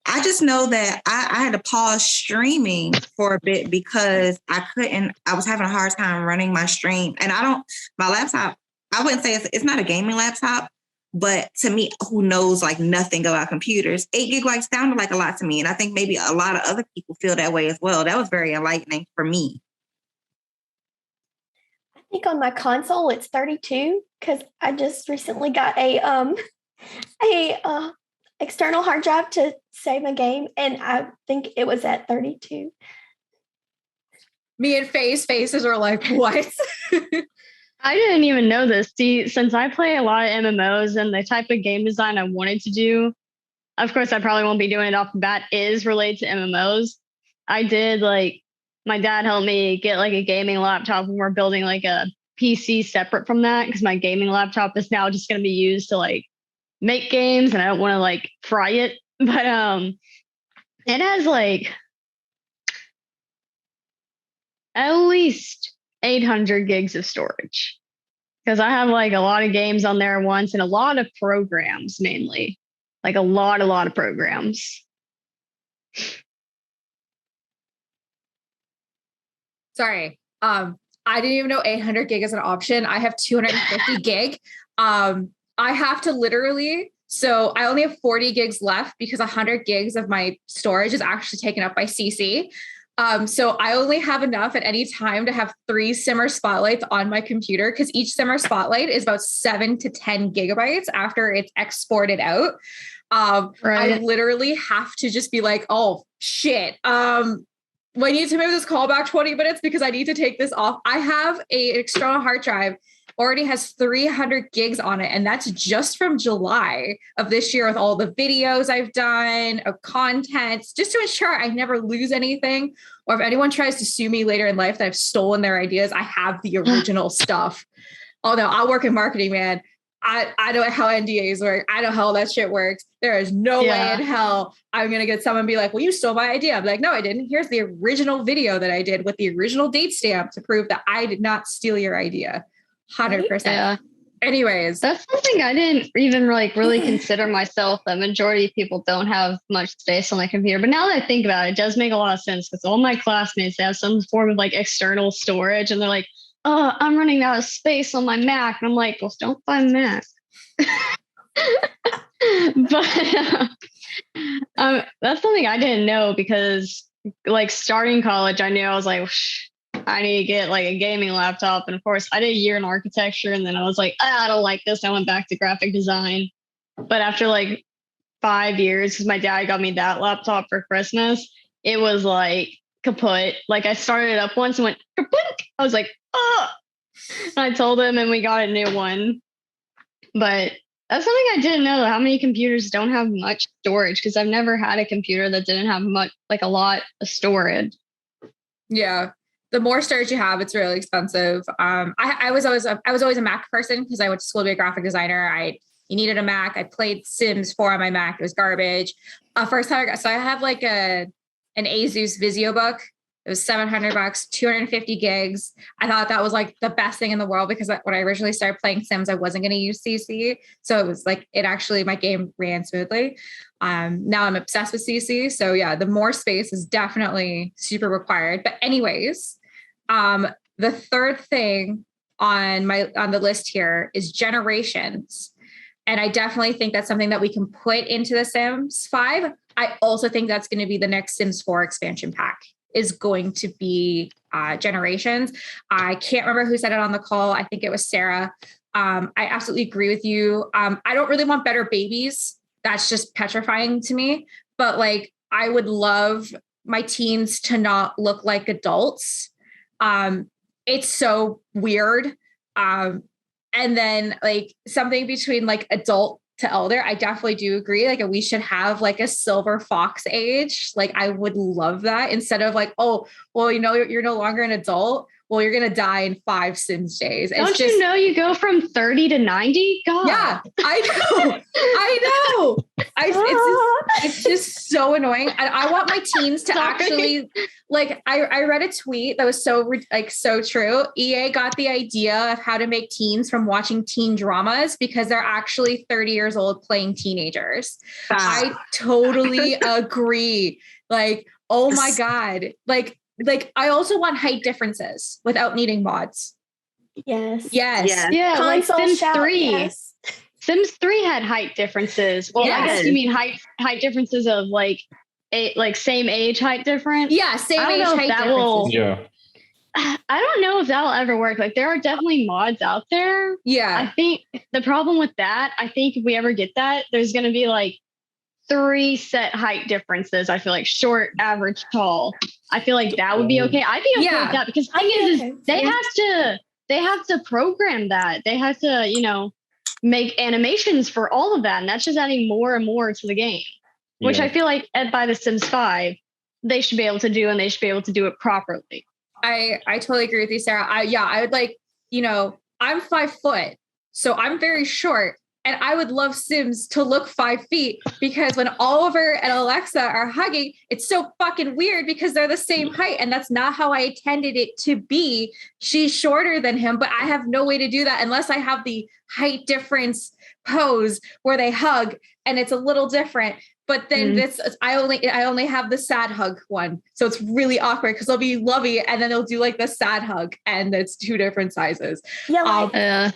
I just know that I had to pause streaming for a bit because I was having a hard time running my stream. And my laptop, I wouldn't say it's not a gaming laptop, but to me, who knows like nothing about computers, 8 gigabytes sounded like a lot to me. And I think maybe a lot of other people feel that way as well. That was very enlightening for me. I think on my console it's 32 because I just recently got a external hard drive to save a game, and I think it was at 32. Me and faces are like, what? I didn't even know this. See, since I play a lot of MMOs and the type of game design I wanted to do, of course, I probably won't be doing it off the bat, is related to MMOs. I did like, my dad helped me get like a gaming laptop and we're building like a PC separate from that because my gaming laptop is now just going to be used to like make games and I don't want to like fry it. But it has like at least 800 gigs of storage because I have like a lot of games on there once and a lot of programs, mainly like a lot of programs. Sorry. I didn't even know 800 gig is an option. I have 250 gig. I have to literally, so I only have 40 gigs left because 100 gigs of my storage is actually taken up by CC. So I only have enough at any time to have 3 Simmer spotlights on my computer because each Simmer spotlight is about 7 to 10 gigabytes after it's exported out. Right. I literally have to just be like, oh shit. We need to move this call back 20 minutes because I need to take this off. I have an external hard drive, already has 300 gigs on it. And that's just from July of this year with all the videos I've done of content, just to ensure I never lose anything. Or if anyone tries to sue me later in life that I've stolen their ideas, I have the original stuff. Oh no, I work in marketing, man. I know how NDAs work. I know how all that shit works. There is no way in hell I'm going to get someone be like, well, you stole my idea. I'm like, no, I didn't. Here's the original video that I did with the original date stamp to prove that I did not steal your idea. 100%. Yeah. Anyways. That's something I didn't even like really consider myself. The majority of people don't have much space on their computer. But now that I think about it, it does make a lot of sense because all my classmates have some form of like external storage and they're like, oh, I'm running out of space on my Mac. And I'm like, well, don't buy Mac. But that's something I didn't know because like starting college, I knew I was like, I need to get like a gaming laptop. And of course I did a year in architecture and then I was like, I don't like this. I went back to graphic design. But after like 5 years, because my dad got me that laptop for Christmas, it was like kaput. Like I started it up once and went kaput. I was like, oh, and I told him and we got a new one. But that's something I didn't know, how many computers don't have much storage, because I've never had a computer that didn't have much, like a lot of storage. Yeah. The more storage you have, it's really expensive. I was always a Mac person because I went to school to be a graphic designer. You needed a Mac. I played Sims 4 on my Mac. It was garbage. First time so I have like an Asus VisioBook. It was $700, 250 gigs. I thought that was like the best thing in the world because when I originally started playing Sims, I wasn't going to use CC. So it was like, my game ran smoothly. Now I'm obsessed with CC. So yeah, the more space is definitely super required. But anyways, the third thing on the list here is generations. And I definitely think that's something that we can put into the Sims 5. I also think that's going to be the next Sims 4 expansion pack. Is going to be generations. I can't remember who said it on the call. I think it was Sara. I absolutely agree with you. I don't really want better babies. That's just petrifying to me. But like, I would love my teens to not look like adults. It's so weird. And then like something between like adult to elder, I definitely do agree. Like we should have like a silver fox age. Like I would love that instead of like, oh, well, you're no longer an adult. Well, you're going to die in 5 Sims days. Don't you know you go from 30 to 90? God. Yeah, I know. I know. It's just so annoying. And I want my teens to actually like, I read a tweet that was so true. EA got the idea of how to make teens from watching teen dramas because they're actually 30 years old playing teenagers. I totally agree. Like, oh my God. Like I also want height differences without needing mods. Yes. Yeah, like Sims 3. Yes. Sims 3 had height differences. Well, yes. I guess you mean height differences of like same age height difference. Yeah, same age height differences. Yeah. I don't know if that'll ever work. Like there are definitely mods out there. Yeah. I think the problem with that, I think if we ever get that, there's going to be like 3 set height differences. I feel like short, average, tall. I feel like that would be okay. I'd be okay with that because the thing is they have to program that. They have to, make animations for all of that. And that's just adding more and more to the game, which I feel like by the Sims 5, they should be able to do, and they should be able to do it properly. I totally agree with you, Sara. I would like, I'm 5 foot, so I'm very short. And I would love Sims to look 5 feet because when Oliver and Alexa are hugging, it's so fucking weird because they're the same height. And that's not how I intended it to be. She's shorter than him, but I have no way to do that unless I have the height difference pose where they hug and it's a little different. But then I only have the sad hug one. So it's really awkward because they'll be lovey and then they'll do like the sad hug and it's 2 different sizes. Yeah.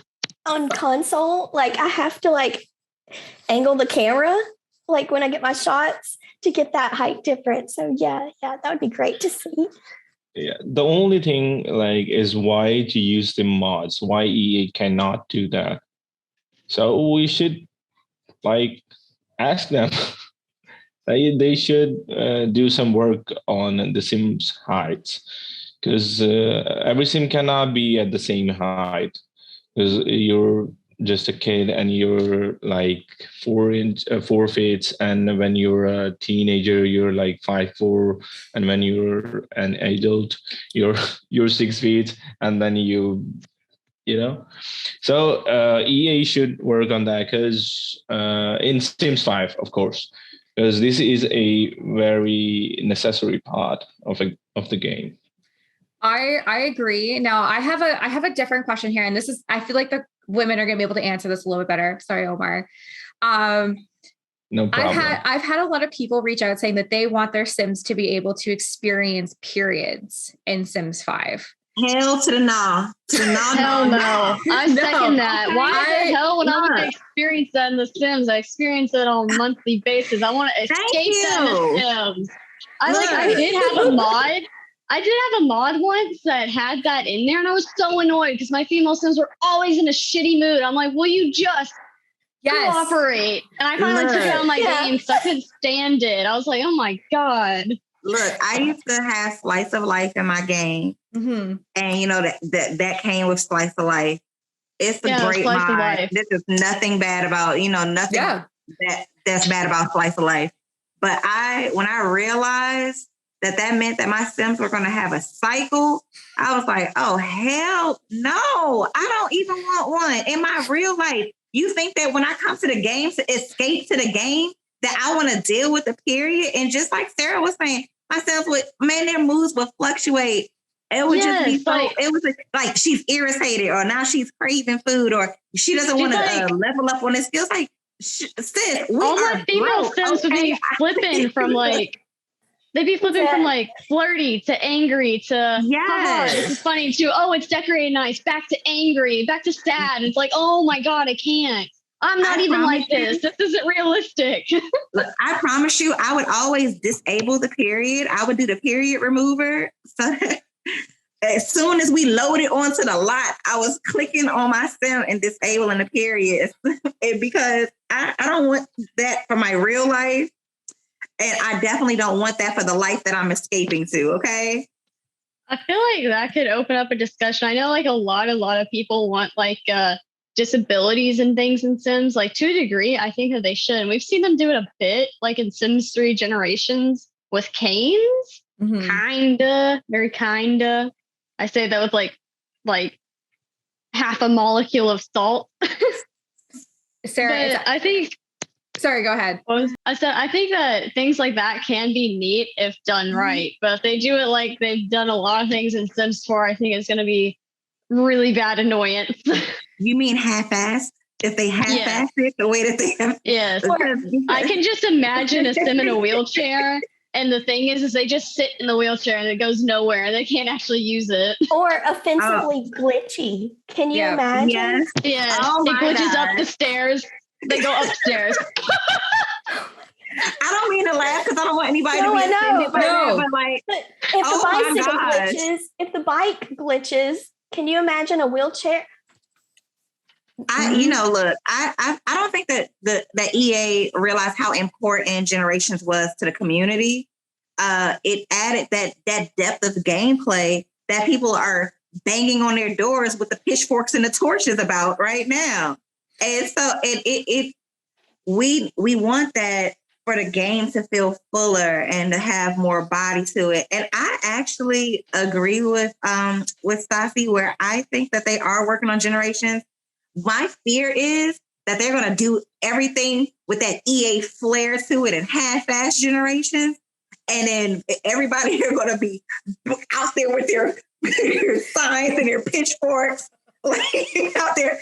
On console, like I have to like angle the camera like when I get my shots to get that height difference. So yeah, that would be great to see. Yeah, the only thing like is why to use the mods, why EA cannot do that. So we should like ask them. They should do some work on the Sims heights because every Sim cannot be at the same height. Because you're just a kid and you're like 4 feet, and when you're a teenager you're like 5'4", and when you're an adult you're 6 feet, and then so EA should work on that because in Sims 5, of course, because this is a very necessary part of the game. I agree. Now I have a different question here, and this is, I feel like the women are going to be able to answer this a little bit better. Sorry, Omar. No problem. I've had a lot of people reach out saying that they want their Sims to be able to experience periods in Sims 5. Hell to the nah. To the nah. Hell no. I second that. Why the hell would I want to Look. experience that in The Sims? I experience it on a monthly basis. I want to escape that in The Sims. I did have a mod. I did have a mod once that had that in there, and I was so annoyed because my female Sims were always in a shitty mood. I'm like, will you just cooperate? And I finally took it out of my game, so I couldn't stand it. I was like, oh my God. Look, I used to have Slice of Life in my game. Mm-hmm. And you know that came with Slice of Life. It's a great mod. This is nothing bad about, nothing that's bad about Slice of Life. But when I realized that meant that my Sims were going to have a cycle, I was like, oh, hell no. I don't even want one in my real life. You think that when I come to the game to escape to the game, that I want to deal with the period? And just like Sara was saying, my Sims their moods would fluctuate. It would just be it was like she's irritated, or now she's craving food, or she doesn't want to level up on this. Feels like, sis, all my female Sims would be flipping from they'd be flipping from flirty to angry to this is funny to it's decorated nice, back to angry, back to sad. It's like, oh my God, I can't. I'm not even like this. This isn't realistic. Look, I promise you, I would always disable the period. I would do the period remover. So as soon as we loaded onto the lot, I was clicking on my Sim and disabling the periods because I don't want that for my real life. And I definitely don't want that for the life that I'm escaping to, okay? I feel like that could open up a discussion. I know a lot of people want disabilities and things in Sims. To a degree, I think that they should. And we've seen them do it a bit, in Sims 3 Generations with canes. Mm-hmm. Kinda, very kinda. I say that with like half a molecule of salt. Sara, I think. Sorry, go ahead. I said I think that things like that can be neat if done right, but if they do it like they've done a lot of things in Sims 4, I think it's going to be really bad annoyance. You mean half-assed? If they half-assed it the way that they have? Yes. I can just imagine a Sim in a wheelchair. And the thing is they just sit in the wheelchair and it goes nowhere and they can't actually use it. Or offensively glitchy. Can you imagine? Yes. Yeah. It glitches up the stairs. They go upstairs. I don't mean to laugh because I don't want anybody to be offended by that, but if the bicycle glitches, if the bike glitches, can you imagine a wheelchair? Look, I don't think that EA realized how important Generations was to the community. It added that depth of gameplay that people are banging on their doors with the pitchforks and the torches about right now. And so we want that for the game to feel fuller and to have more body to it. And I actually agree with Stassi, where I think that they are working on Generations. My fear is that they're going to do everything with that EA flair to it and half-ass Generations. And then everybody are going to be out there with their signs and their pitchforks. Out there,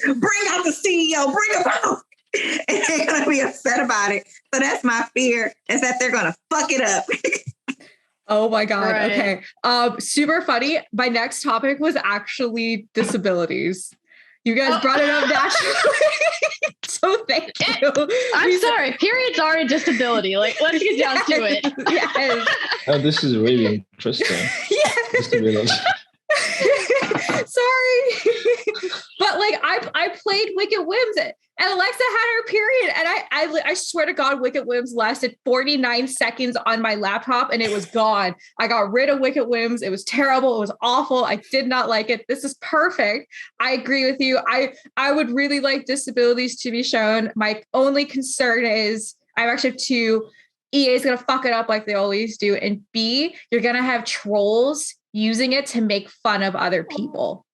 bring out the CEO, bring him out. And they're going to be upset about it. So that's my fear, is that they're going to fuck it up. Oh my God. Right. Okay. Super funny. My next topic was actually disabilities. You guys brought it up naturally. So thank you. I'm sorry. Periods are a disability. Let's get down to it. Yes. Oh, this is really interesting. Yes. Sorry. But I played Wicked Whims and Alexa had her period. And I swear to God, Wicked Whims lasted 49 seconds on my laptop and it was gone. I got rid of Wicked Whims. It was terrible. It was awful. I did not like it. This is perfect. I agree with you. I would really like disabilities to be shown. My only concern is I actually have two. EA is going to fuck it up like they always do. And B, you're going to have trolls using it to make fun of other people.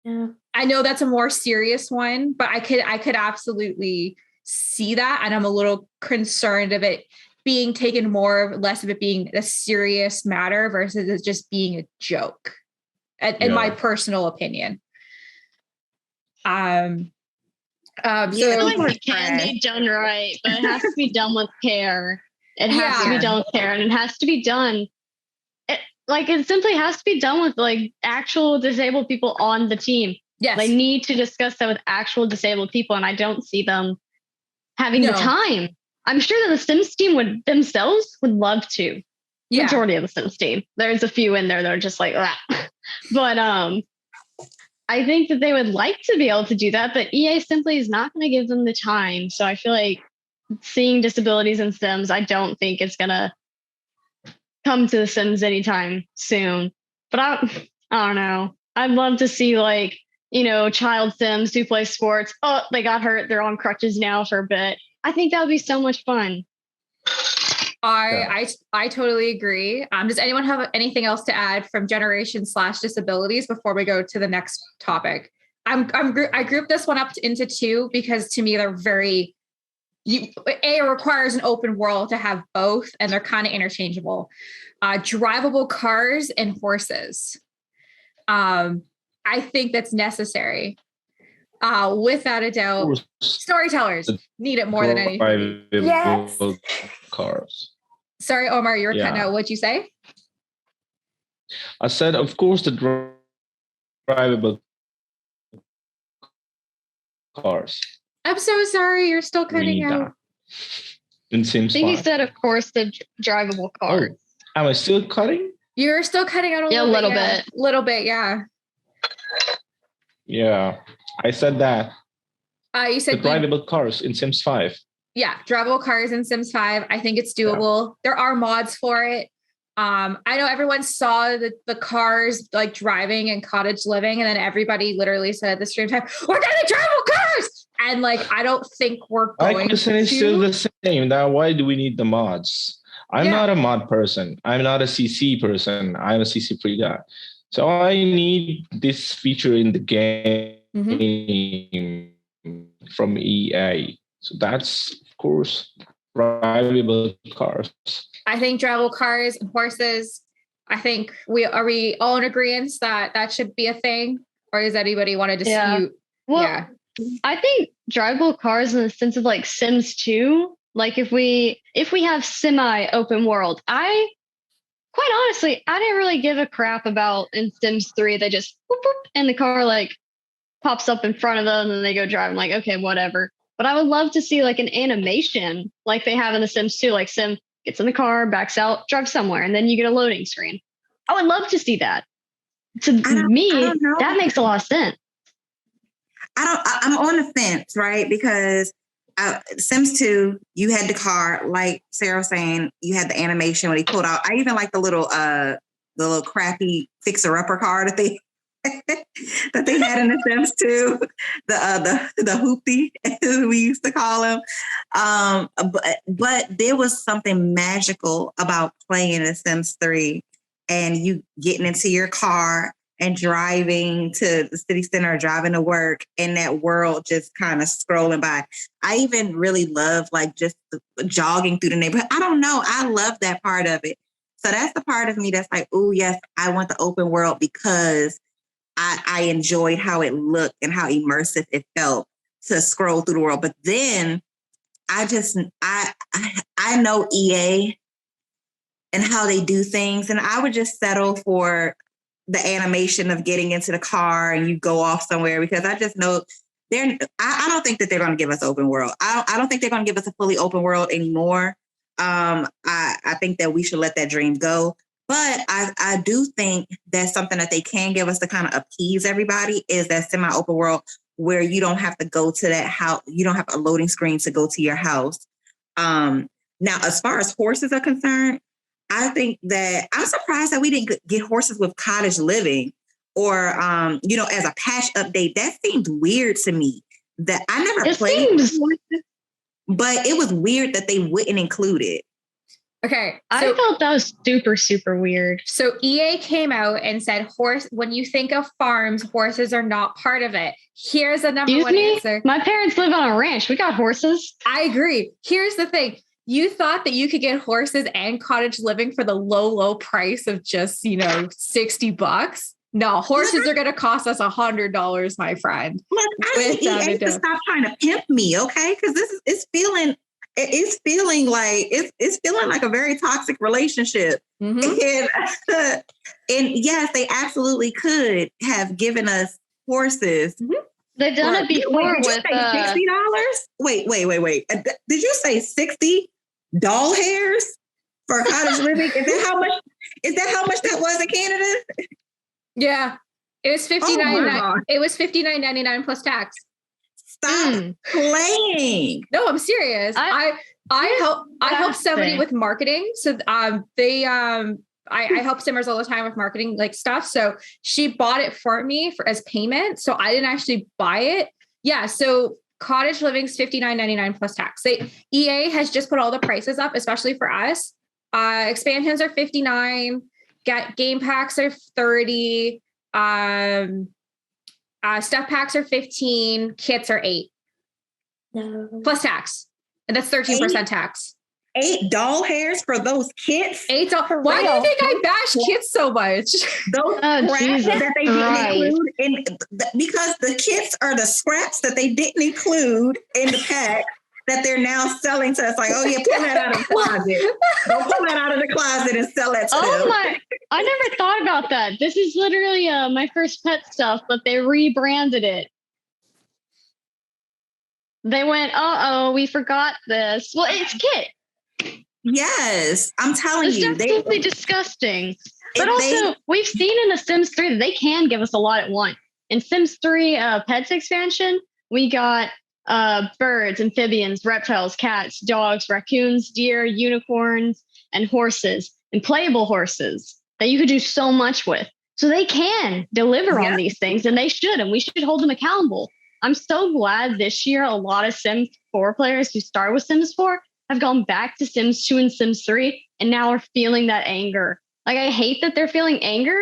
Yeah. I know that's a more serious one, but I could absolutely see that. And I'm a little concerned of it being taken less of it being a serious matter versus it just being a joke, in my personal opinion. So it can be done right, but it has to be done with care. It has to be done with care, and it has to be done. like it simply has to be done with like actual disabled people on the team. Yes. They need to discuss that with actual disabled people, and I don't see them having the time. I'm sure that the Sims team would love to. Yeah. Majority of the Sims team. There's a few in there that are just like that. But I think that they would like to be able to do that, but EA simply is not going to give them the time. So I feel like seeing disabilities in Sims, I don't think it's going to come to the Sims anytime soon. But I don't know. I'd love to see like, child Sims who play sports. Oh, they got hurt. They're on crutches now for a bit. I think that would be so much fun. I totally agree. Does anyone have anything else to add from generation/disabilities before we go to the next topic? I grouped this one up into two because to me they're very. It requires an open world to have both, and they're kind of interchangeable. Drivable cars and horses. I think that's necessary. Without a doubt, storytellers need it more than anything. Yes. Cars. Sorry, Omar, you were cutting out. What'd you say? I said, of course, the drivable cars. I'm so sorry. You're still cutting out. In Sims 5. I think he said, of course, the drivable car. Oh, am I still cutting? You're still cutting out a little bit. A little bit, yeah. Yeah, I said that. You said the drivable cars in Sims 5. Yeah, drivable cars in Sims 5. I think it's doable. Yeah. There are mods for it. I know everyone saw the cars like driving and cottage living, and then everybody literally said at the stream time, "We're gonna drivable cars!" And like, I don't think we're going to. It's still the same. Now, why do we need the mods? I'm not a mod person. I'm not a CC person. I'm a CC free guy. So I need this feature in the game from EA. So that's, of course, drivable cars. I think drivable cars and horses. I think we all in agreement that should be a thing, or does anybody want to dispute? Yeah. Well, I think drivable cars in the sense of like Sims 2. Like if we have semi open world, quite honestly, I didn't really give a crap about in Sims 3. They just boop, boop, and the car like pops up in front of them and they go drive. I'm like, okay, whatever. But I would love to see like an animation like they have in the Sims 2, like Sim gets in the car, backs out, drives somewhere, and then you get a loading screen. I would love to see that. To me, that makes a lot of sense. I'm on the fence, right? Because Sims 2, you had the car, like Sarah was saying, you had the animation when he pulled out. I even like the little crappy fixer-upper car that they that they had in the Sims 2, the hoopty, as we used to call him. But there was something magical about playing in Sims 3 and you getting into your car and driving to the city center or driving to work and that world just kind of scrolling by. I even really love like just jogging through the neighborhood. I don't know. I love that part of it. So that's the part of me that's like, oh yes, I want the open world because I enjoyed how it looked and how immersive it felt to scroll through the world. But then I know EA and how they do things. And I would just settle for the animation of getting into the car and you go off somewhere because I just know I don't think that they're going to give us open world. I don't think they're going to give us a fully open world anymore. I think that we should let that dream go. But I do think that's something that they can give us to kind of appease everybody is that semi-open world where you don't have to go to that house. You don't have a loading screen to go to your house. Now, as far as horses are concerned, I think that I'm surprised that we didn't get horses with cottage living or, as a patch update. That seemed weird to me that I never played horses, but it was weird that they wouldn't include it. Okay. I felt that was super, super weird. So EA came out and said, when you think of farms, horses are not part of it. Here's the number one answer. My parents live on a ranch. We got horses. I agree. Here's the thing. You thought that you could get horses and cottage living for the low price of just, $60. No, horses are going to cost us $100, my friend. Look, I need EA to stop trying to pimp me, okay? Because it's feeling it's feeling like it's feeling like a very toxic relationship. Mm-hmm. And yes, they absolutely could have given us horses. Mm-hmm. They've done it before with $60. Wait. Did you say 60 doll hairs for cottage living? Is that how much that was in Canada? Yeah. It was $59. It was $59.99 plus tax. Stop playing. No, I'm serious. I help somebody with marketing. So I help Simmers all the time with marketing like stuff. So she bought it for me as payment. So I didn't actually buy it. Yeah. So cottage living's $59.99 plus tax. EA has just put all the prices up, especially for us. Expansions are $59. Game packs are $30. Stuff packs are $15. Kits are $8. No. Plus tax. And that's 13% tax. 8 doll hairs for those kits? 8 doll. Why do you think I bash kits so much? Those scraps that they didn't include in, because the kits are the scraps that they didn't include in the pack that they're now selling to us. Like, oh yeah, pull that out of the closet. Don't pull that out of the closet and sell it to them. I never thought about that. This is literally my first pet stuff, but they rebranded it. They went, we forgot this. Well, it's Kit. Yes, I'm telling you. It's absolutely disgusting. But also, we've seen in the Sims 3 that they can give us a lot at once. In Sims 3 Pets expansion, we got birds, amphibians, reptiles, cats, dogs, raccoons, deer, unicorns, and horses, and playable horses that you could do so much with. So they can deliver on these things, and they should, and we should hold them accountable. I'm so glad this year a lot of Sims 4 players who start with Sims 4 have gone back to Sims 2 and Sims 3 and now are feeling that anger. Like, I hate that they're feeling anger,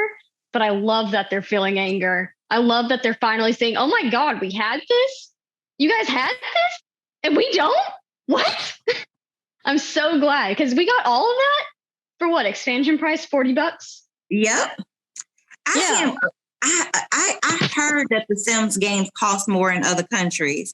but I love that they're feeling anger. I love that they're finally saying, oh my God, we had this? You guys had this? And we don't? What? I'm so glad because we got all of that for what? Expansion price, $40? Yep. I heard that the Sims games cost more in other countries,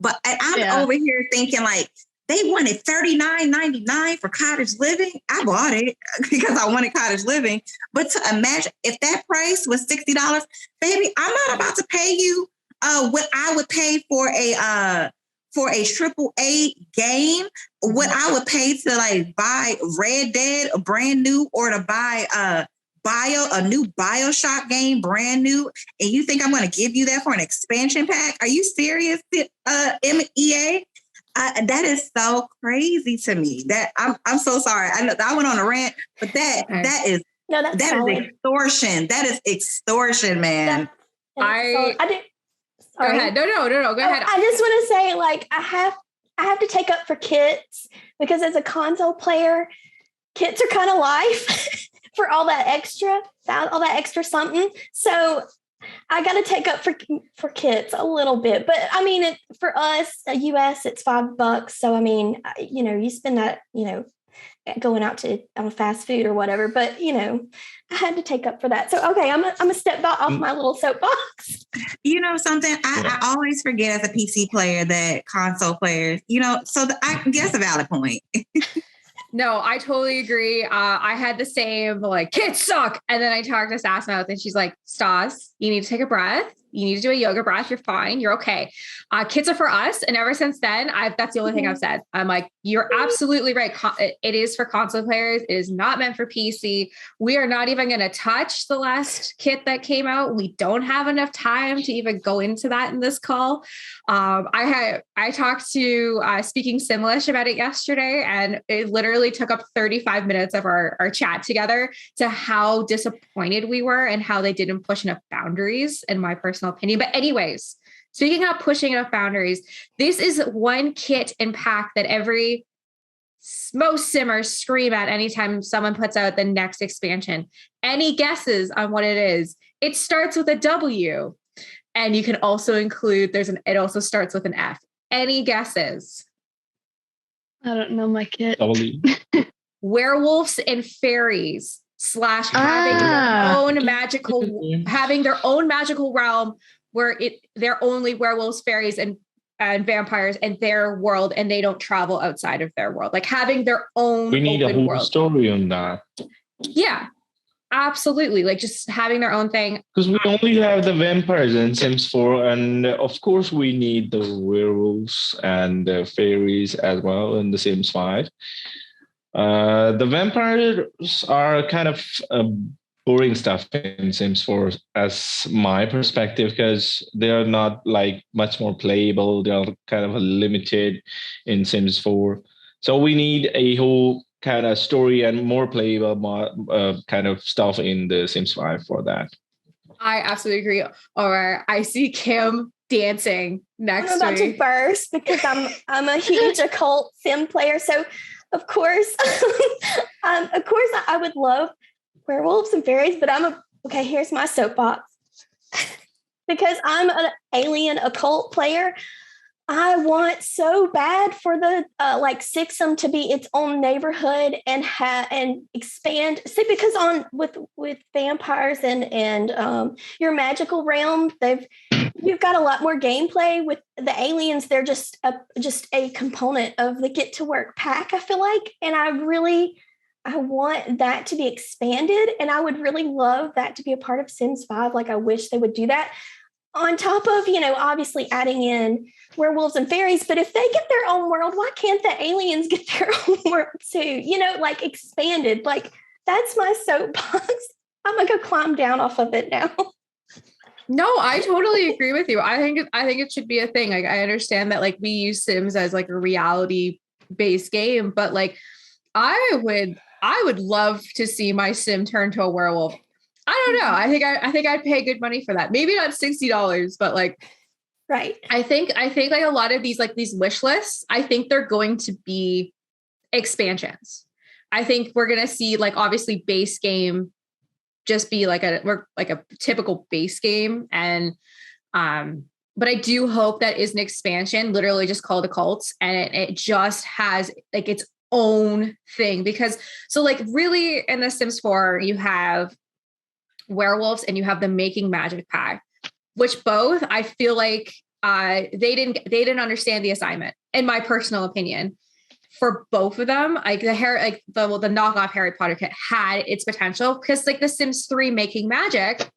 but I'm over here thinking like they wanted $39.99 for cottage living. I bought it because I wanted cottage living. But to imagine if that price was $60, baby, I'm not about to pay you what I would pay for a AAA game. What I would pay to like buy Red Dead, a brand new, or to buy a new BioShock game, brand new, and you think I'm going to give you that for an expansion pack? Are you serious, EA? That is so crazy to me. That I'm so sorry. I know I went on a rant, but that is extortion. That is extortion, man. Go ahead. No. Go ahead. I just want to say, like, I have to take up for kits because as a console player, kits are kind of life. For all that extra something. So I got to take up for kits a little bit. But I mean, for us, US, it's $5. So, I mean, you spend that, going out to fast food or whatever. But, I had to take up for that. So, okay, I'm a step off my little soapbox. You know something? I always forget as a PC player that console players, I guess a valid point. No, I totally agree. I had the same, like, kids suck. And then I talked to Sassmouth and she's like, Stas, you need to take a breath. You need to do a yoga breath. You're fine. You're okay. Kids are for us. And ever since then, that's the only thing I've said. I'm like, you're absolutely right. It is for console players. It is not meant for PC. We are not even going to touch the last kit that came out. We don't have enough time to even go into that in this call. I talked to Speaking Simlish about it yesterday, and it literally took up 35 minutes of our chat together to how disappointed we were and how they didn't push enough boundaries, in my personal opinion. But anyways, speaking of pushing enough boundaries, this is one kit and pack that most simmers scream at anytime someone puts out the next expansion. Any guesses on what it is? It starts with a W. And you can also include, it also starts with an F. Any guesses? I don't know my kit. Werewolves and fairies / having their own magical realm where they're only werewolves, fairies, and and vampires and their world, and they don't travel outside of their world, like having their own. We need a whole world. story on that. Yeah, absolutely. Like just having their own thing. Because we only have the vampires in Sims 4, and of course we need the werewolves and the fairies as well in the Sims 5. The vampires are kind of boring stuff in Sims 4 as my perspective, because they're not like much more playable. They're kind of limited in Sims 4. So we need a whole kind of story and more playable kind of stuff in the Sims 5 for that. I absolutely agree. Or I see Kim dancing next I'm about to burst because I'm a huge occult sim player. So of course I would love werewolves and fairies, but okay, here's my soapbox. Because I'm an alien occult player, I want so bad for the Sixum to be its own neighborhood and expand. See, because with vampires and your magical realm, you've got a lot more gameplay. With the aliens, they're just a component of the get to work pack, I feel like, and I want that to be expanded, and I would really love that to be a part of Sims 5. Like, I wish they would do that on top of, obviously adding in werewolves and fairies. But if they get their own world, why can't the aliens get their own world too? Expanded. Like, that's my soapbox. I'm going to go climb down off of it now. No, I totally agree with you. I think it should be a thing. Like, I understand that, like, we use Sims as like a reality based game, but like, I would love to see my Sim turn to a werewolf. I don't know. I think I'd pay good money for that. Maybe not $60, but like, right. I think like a lot of these wish lists, I think they're going to be expansions. I think we're going to see, like, obviously base game just be like a typical base game. And, but I do hope that is an expansion, literally just called Occults. And it just has like its own thing, because so like really in the Sims 4, you have werewolves and you have the Making Magic pack, which both I feel like they didn't understand the assignment, in my personal opinion. For both of them, like the knockoff Harry Potter kit had its potential, because like the Sims 3 Making Magic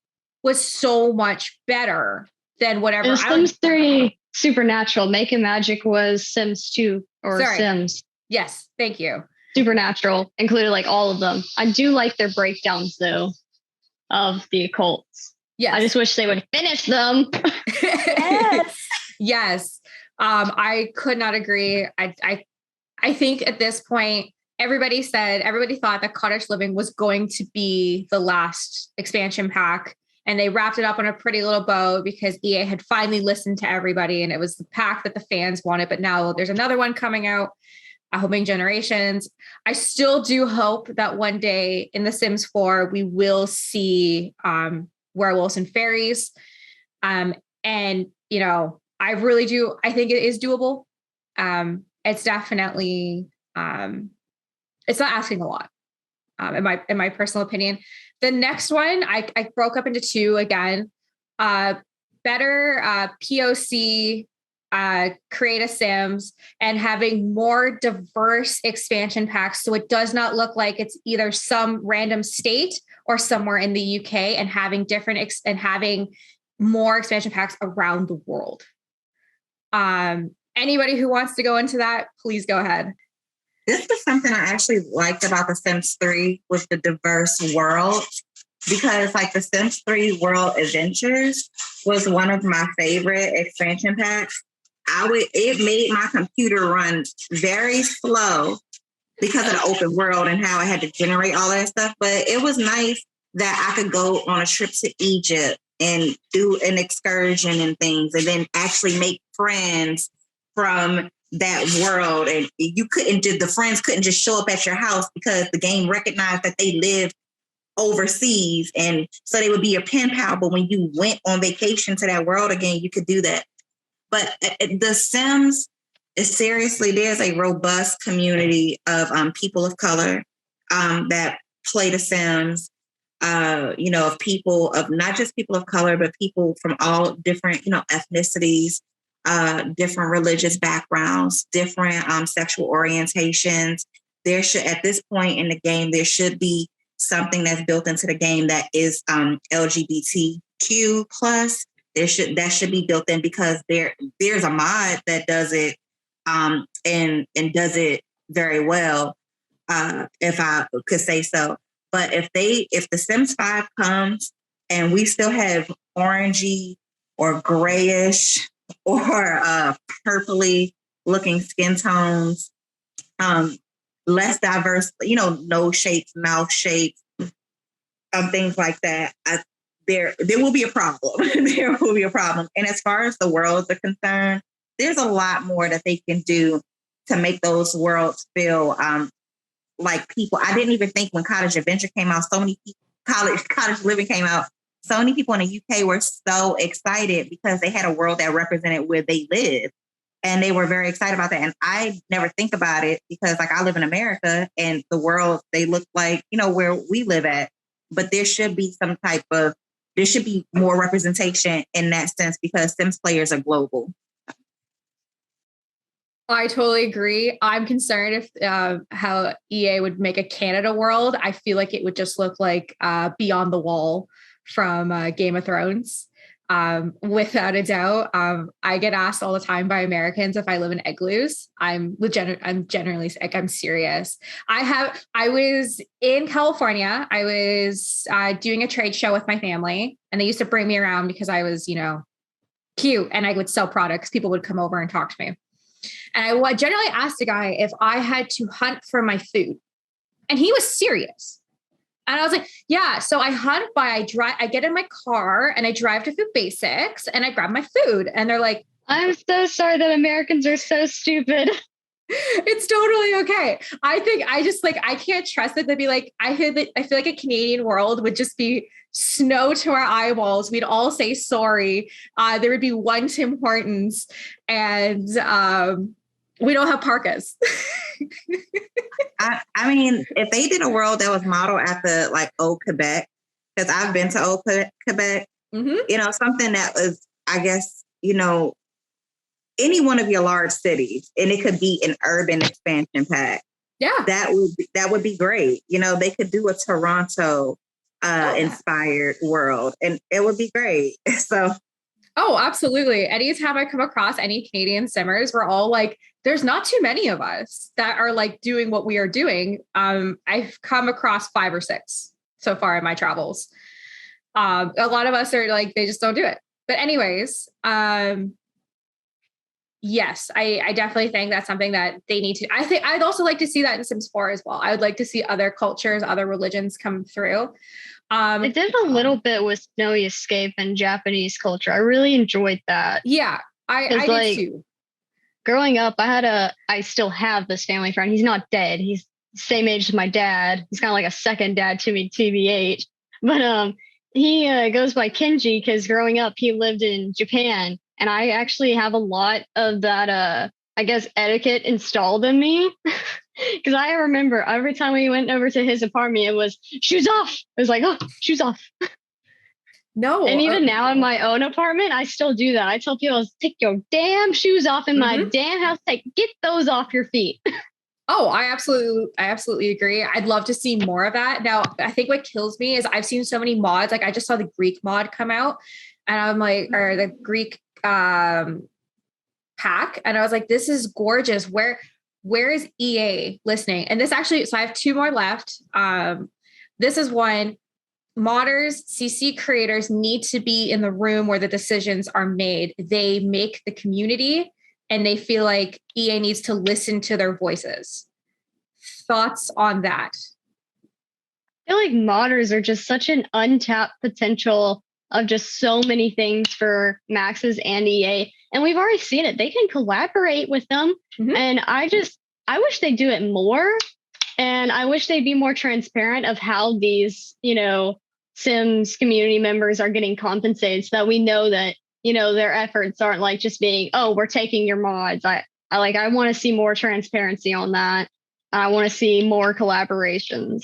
was so much better than whatever. Sims 3 Supernatural. Making Magic was Sims 2 or Sims. Yes, thank you. Supernatural included like all of them. I do like their breakdowns though of the occults. Yes. I just wish they would finish them. Yes. Yes. I could not agree. I think at this point, everybody thought that Cottage Living was going to be the last expansion pack, and they wrapped it up on a pretty little bow because EA had finally listened to everybody, and it was the pack that the fans wanted. But now there's another one coming out, Hoping Generations. I still do hope that one day in The Sims 4, we will see werewolves and fairies. And, I really do. I think it is doable. It's definitely, it's not asking a lot, in my personal opinion. The next one, I broke up into two again. Better POC, create a Sims, and having more diverse expansion packs, so it does not look like it's either some random state or somewhere in the UK, and having having more expansion packs around the world. Anybody who wants to go into that, please go ahead. This was something I actually liked about The Sims 3 with the diverse world, because like The Sims 3 World Adventures was one of my favorite expansion packs. It made my computer run very slow because of the open world and how I had to generate all that stuff. But it was nice that I could go on a trip to Egypt and do an excursion and things, and then actually make friends from that world. And the friends couldn't just show up at your house because the game recognized that they lived overseas. And so they would be your pen pal. But when you went on vacation to that world again, you could do that. But The Sims, there's a robust community of people of color that play The Sims. Of people, of not just people of color, but people from all different, ethnicities. different religious backgrounds, different sexual orientations. There should, at this point in the game, there should be something that's built into the game that is LGBTQ plus. That should be built in, because there's a mod that does it and does it very well, if I could say so. But if the Sims 5 comes and we still have orangey or grayish or purpley looking skin tones, less diverse, nose shapes, mouth shapes, things like that, there will be a problem. There will be a problem. And as far as the worlds are concerned, there's a lot more that they can do to make those worlds feel like people. I didn't even think when Cottage Adventure came out, so many people, Cottage Living came out, so many people in the UK were so excited because they had a world that represented where they live. And they were very excited about that. And I never think about it because, like, I live in America and the world, they look like, where we live at. But there should be there should be more representation in that sense, because Sims players are global. I totally agree. I'm concerned if how EA would make a Canada world. I feel like it would just look like Beyond the Wall from Game of Thrones. Without a doubt. I get asked all the time by Americans if I live in igloos. I'm generally sick. I'm serious. I was in California. I was doing a trade show with my family, and they used to bring me around because I was, cute, and I would sell products. People would come over and talk to me. And I generally asked a guy if I had to hunt for my food, and he was serious. And I was like, yeah, so I hunt I get in my car and I drive to Food Basics and I grab my food. And they're like, I'm so sorry that Americans are so stupid. It's totally okay. I think I can't trust it. They'd be like, I feel like a Canadian world would just be snow to our eyeballs. We'd all say sorry. There would be one Tim Hortons, and we don't have parkas. I mean, if they did a world that was modeled after like old Quebec, because I've been to old Quebec, something that was, I guess, any one of your large cities, and it could be an urban expansion pack. Yeah, that would be great. They could do a Toronto inspired world, and it would be great. So. Oh, absolutely. Anytime I come across any Canadian simmers, we're all like, there's not too many of us that are like doing what we are doing. I've come across 5 or 6 so far in my travels. A lot of us are like, they just don't do it. But anyways, yes, I definitely think that's something that they need to. I think I'd also like to see that in Sims 4 as well. I would like to see other cultures, other religions come through. It did a little bit with Snowy Escape and Japanese culture. I really enjoyed that. Yeah, I did too. Growing up, I still have this family friend. He's not dead. He's the same age as my dad. He's kind of like a second dad to me, TBH. But he goes by Kenji because growing up, he lived in Japan. And I actually have a lot of that, I guess, etiquette installed in me. Because I remember every time we went over to his apartment, it was shoes off. It was like, oh, shoes off. No. And even now in my own apartment, I still do that. I tell people, take your damn shoes off in my damn house. Get those off your feet. Oh, I absolutely agree. I'd love to see more of that. Now, I think what kills me is I've seen so many mods. Like I just saw the Greek mod come out, and I'm like, or the Greek pack. And I was like, this is gorgeous. Where is EA listening? And this actually, so I have 2 more left. This is one. Modders, CC creators need to be in the room where the decisions are made. They make the community, and they feel like EA needs to listen to their voices. Thoughts on that? I feel like modders are just such an untapped potential of just so many things for Maxis and EA. And we've already seen it. They can collaborate with them. And I wish they'd do it more. And I wish they'd be more transparent of how these, Sims community members are getting compensated so that we know that, their efforts aren't like just being, oh, we're taking your mods. I want to see more transparency on that. I want to see more collaborations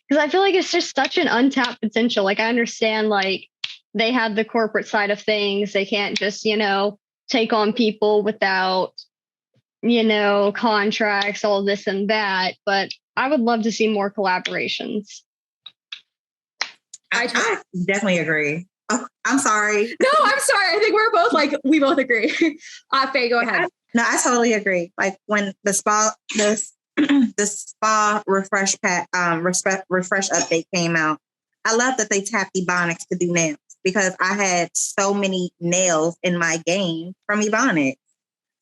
because I feel like it's just such an untapped potential. Like I understand like they have the corporate side of things. They can't just, take on people without, contracts, all this and that. But I would love to see more collaborations. I definitely agree. Oh, I'm sorry. No, I'm sorry. I think we're both we both agree. Faye, go ahead. I totally agree. Like when the spa refresh update came out, I love that they tapped Ebonics to do nails because I had so many nails in my game from Ebonics.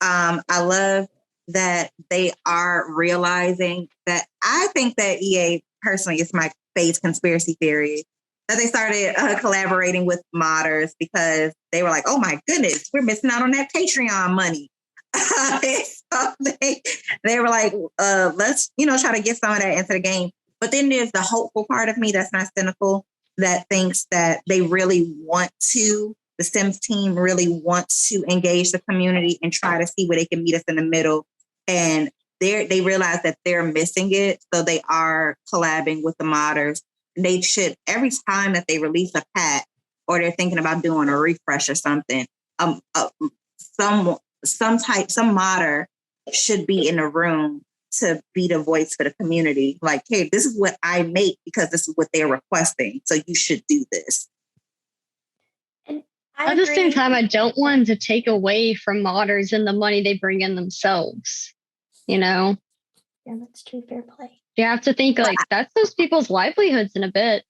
I love that they are realizing that. I think that EA personally is my Faye's conspiracy theory that they started collaborating with modders because they were like, oh my goodness, we're missing out on that Patreon money. So they were like, let's, try to get some of that into the game. But then there's the hopeful part of me that's not cynical, that thinks that they really want to, the Sims team really wants to engage the community and try to see where they can meet us in the middle. And they realize that they're missing it. So they are collabing with the modders. They should, every time that they release a patch or they're thinking about doing a refresh or something, some modder should be in the room to be the voice for the community. Like, hey, this is what I make because this is what they're requesting. So you should do this. And at the same time, I don't want to take away from modders and the money they bring in themselves. Yeah, that's true. Fair play. You have to think that's those people's livelihoods in a bit.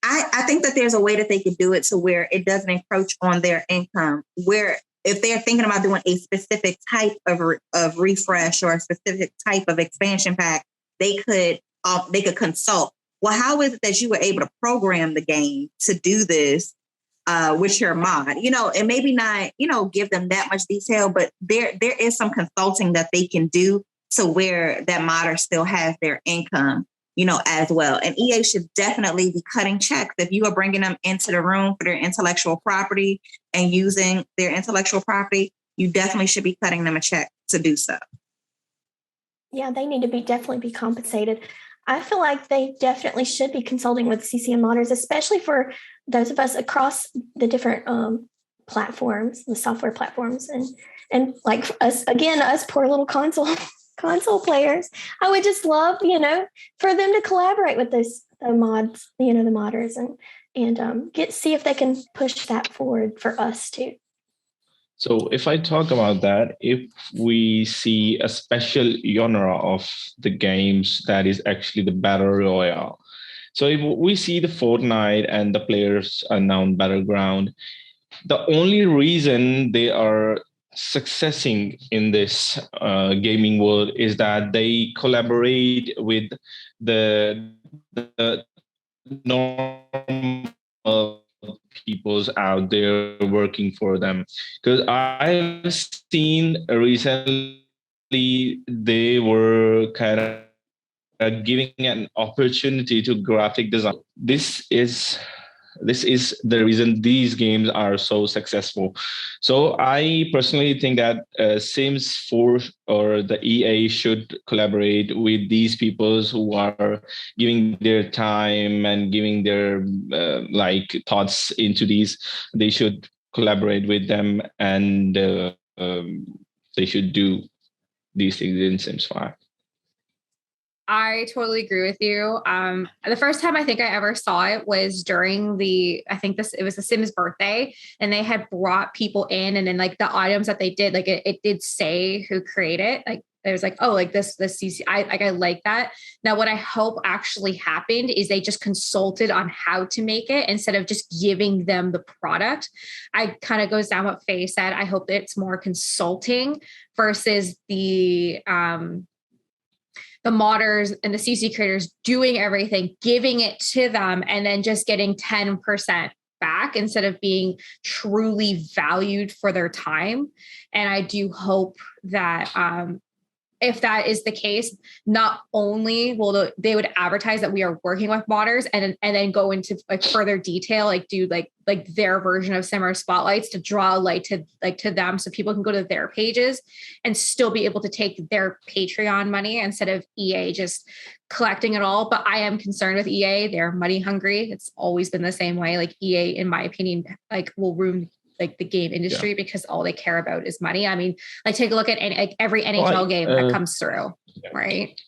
I think that there's a way that they could do it to where it doesn't encroach on their income, where if they're thinking about doing a specific type of refresh or a specific type of expansion pack, they could consult. Well, how is it that you were able to program the game to do this with your mod? And maybe not, give them that much detail, but there is some consulting that they can do to where that modder still has their income, as well. And EA should definitely be cutting checks. If you are bringing them into the room for their intellectual property and using their intellectual property, you definitely should be cutting them a check to do so. Yeah, they need to definitely be compensated. I feel like they definitely should be consulting with CCM modders, especially for those of us across the different platforms, the software platforms, and like us poor little console players. I would just love, for them to collaborate with the mods, the modders, and see if they can push that forward for us too. So if I talk about that, if we see a special genre of the games that is actually the Battle Royale. So if we see the Fortnite and the Players Unknown Battleground, the only reason they are successing in this gaming world is that they collaborate with the normal peoples out there working for them. Because I've seen recently they were kind of giving an opportunity to graphic design. This is the reason these games are so successful. So I personally think that Sims 4 or the EA should collaborate with these people who are giving their time and giving their thoughts into these. They should collaborate with them, and they should do these things in Sims 5. I totally agree with you. The first time I think I ever saw it was during it was the Sims birthday, and they had brought people in, and then the items that they did, it did say who created it. It was this CC. I like that. Now, what I hope actually happened is they just consulted on how to make it instead of just giving them the product. I kind of goes down what Faye said. I hope that it's more consulting versus the modders and the CC creators doing everything, giving it to them, and then just getting 10% back instead of being truly valued for their time. And I do hope that if that is the case, not only will they would advertise that we are working with modders and then go into further detail, do their version of Simmer spotlights to draw light to them, so people can go to their pages and still be able to take their Patreon money instead of EA just collecting it all. But I am concerned with EA. They're money hungry. It's always been the same way. EA, in my opinion, will ruin like the game industry because all they care about is money. I mean, like take a look at every NHL game that comes through, right?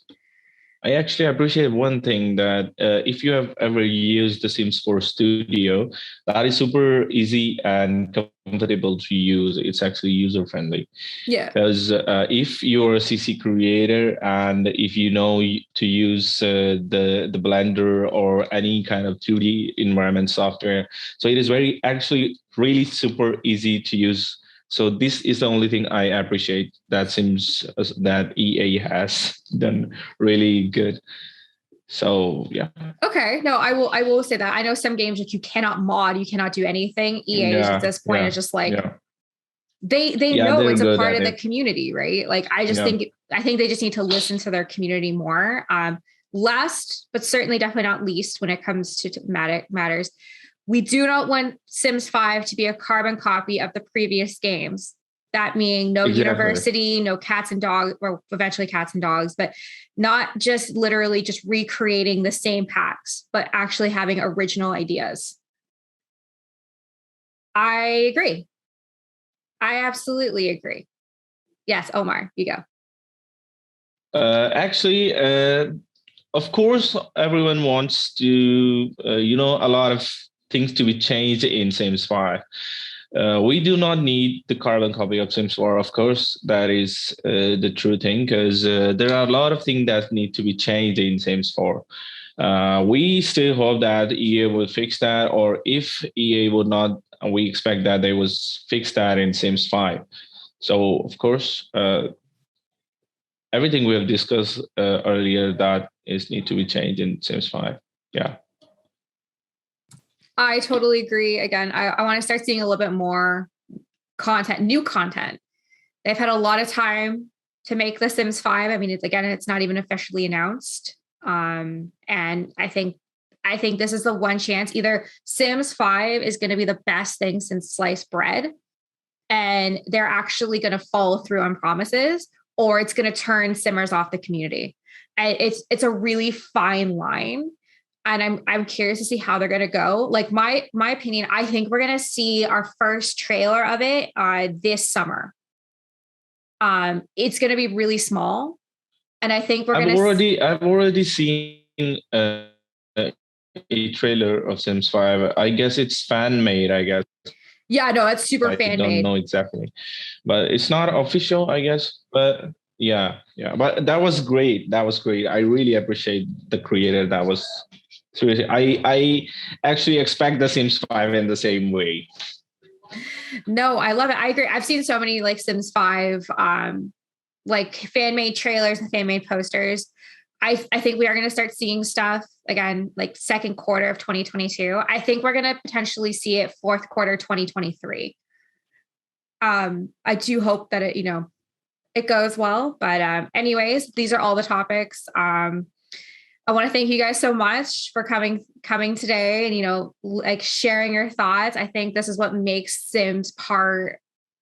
I actually appreciate one thing that if you have ever used the Sims 4 Studio, that is super easy and comfortable to use. It's actually user friendly. Yeah. Because if you're a CC creator and if you know to use the Blender or any kind of 2D environment software, so it is really super easy to use. So this is the only thing I appreciate that seems that EA has done really good. So yeah. Okay. No, I will say that. I know some games like you cannot mod, you cannot do anything. EA at this point is just like they know it's a part of the community, right? Like I think they just need to listen to their community more. Last, but certainly definitely not least when it comes to matters. We do not want Sims 5 to be a carbon copy of the previous games. That meaning no university, no cats and dogs, or eventually cats and dogs, but not just literally just recreating the same packs, but actually having original ideas. I agree. I absolutely agree. Yes, Omar, you go. Actually, of course, everyone wants to, a lot of things to be changed in Sims 5. We do not need the carbon copy of Sims 4, of course. That is the true thing, because there are a lot of things that need to be changed in Sims 4. We still hope that EA will fix that, or if EA would not, we expect that they will fix that in Sims 5. So, of course, everything we have discussed earlier that is need to be changed in Sims 5. Yeah. I totally agree. Again, I want to start seeing a little bit more content, new content. They've had a lot of time to make The Sims 5. I mean, it's not even officially announced. And I think this is the one chance. Either Sims 5 is going to be the best thing since sliced bread, and they're actually going to follow through on promises, or it's going to turn Simmers off the community. And it's a really fine line. And I'm curious to see how they're going to go. Like my opinion, I think we're going to see our first trailer of it this summer. It's going to be really small, and I think I've already seen a trailer of Sims 5. I guess it's fan made. I guess. Yeah, no, it's super fan made. I don't know exactly, but it's not official, I guess. But yeah. But that was great. I really appreciate the creator. That was. Seriously, I actually expect The Sims 5 in the same way. No, I love it. I agree. I've seen so many like Sims 5, like fan-made trailers and fan-made posters. I think we are going to start seeing stuff again, like second quarter of 2022. I think we're going to potentially see it fourth quarter 2023. I do hope that it goes well. But anyways, these are all the topics. I want to thank you guys so much for coming today and, like sharing your thoughts. I think this is what makes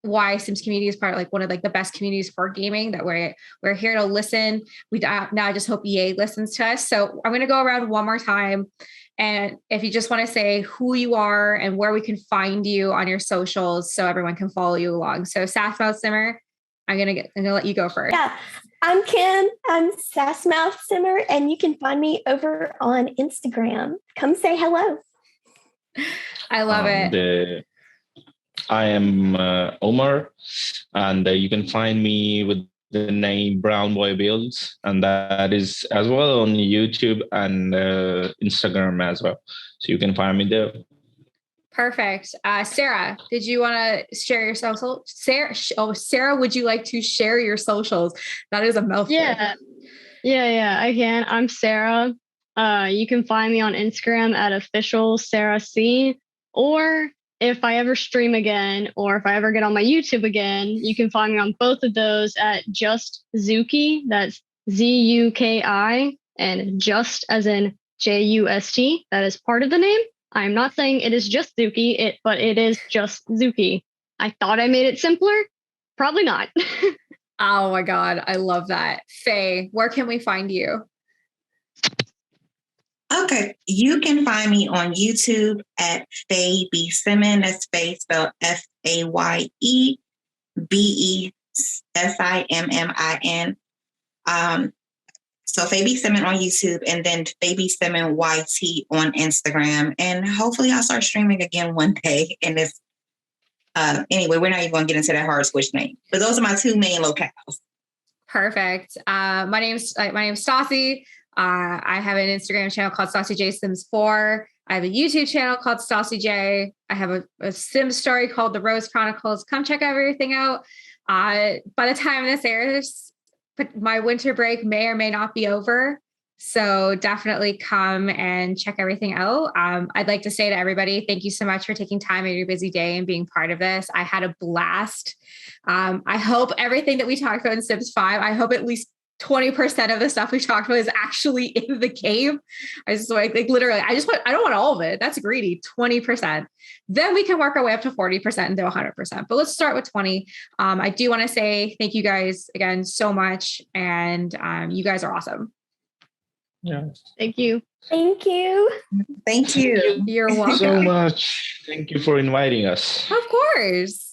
why Sims community is like one of like the best communities for gaming, that we're here to listen. We now just hope EA listens to us. So I'm going to go around one more time. And if you just want to say who you are and where we can find you on your socials so everyone can follow you along. So Sassmouth Simmer, I'm going to let you go first. Yeah. I'm Kim. I'm Sassmouth Simmer, and you can find me over on Instagram. Come say hello. I love it. I am Omar, and you can find me with the name Boy Builds, and that is as well on YouTube and Instagram as well. So you can find me there. Perfect. Sara, did you want to share your social? Sara, would you like to share your socials? That is a mouthful. Yeah, I can. I'm Sara. You can find me on Instagram at official Sara C. Or if I ever stream again, or if I ever get on my YouTube again, you can find me on both of those at Just Zuki. That's ZUKI, and just as in JUST. That is part of the name. I'm not saying it is just Zuki, but it is just Zuki. I thought I made it simpler. Probably not. Oh my God. I love that. Faye, where can we find you? Okay, you can find me on YouTube at Faye B. Simon. That's Faye spelled FAYEBESIMMIN. So Faye B. Simon on YouTube, and then Faye B. Simon YT on Instagram. And hopefully I'll start streaming again one day. And if anyway, we're not even going to get into that hard switch name. But those are my two main locales. Perfect. My name's Stassi. I have an Instagram channel called Stassi J Sims 4. I have a YouTube channel called Stassi J. I have a Sim story called The Rose Chronicles. Come check everything out. By the time this airs, my winter break may or may not be over. So definitely come and check everything out. I'd like to say to everybody, thank you so much for taking time out of your busy day and being part of this. I had a blast. I hope everything that we talked about in Sims 5, I hope at least 20% of the stuff we talked about is actually in the game. I just like literally, I don't want all of it. That's greedy. 20%. Then we can work our way up to 40% and do 100%. But let's start with 20. I do want to say thank you guys again so much. And you guys are awesome. Yeah. Thank you. Thank you. Thank you. You're welcome. So much. Thank you for inviting us. Of course.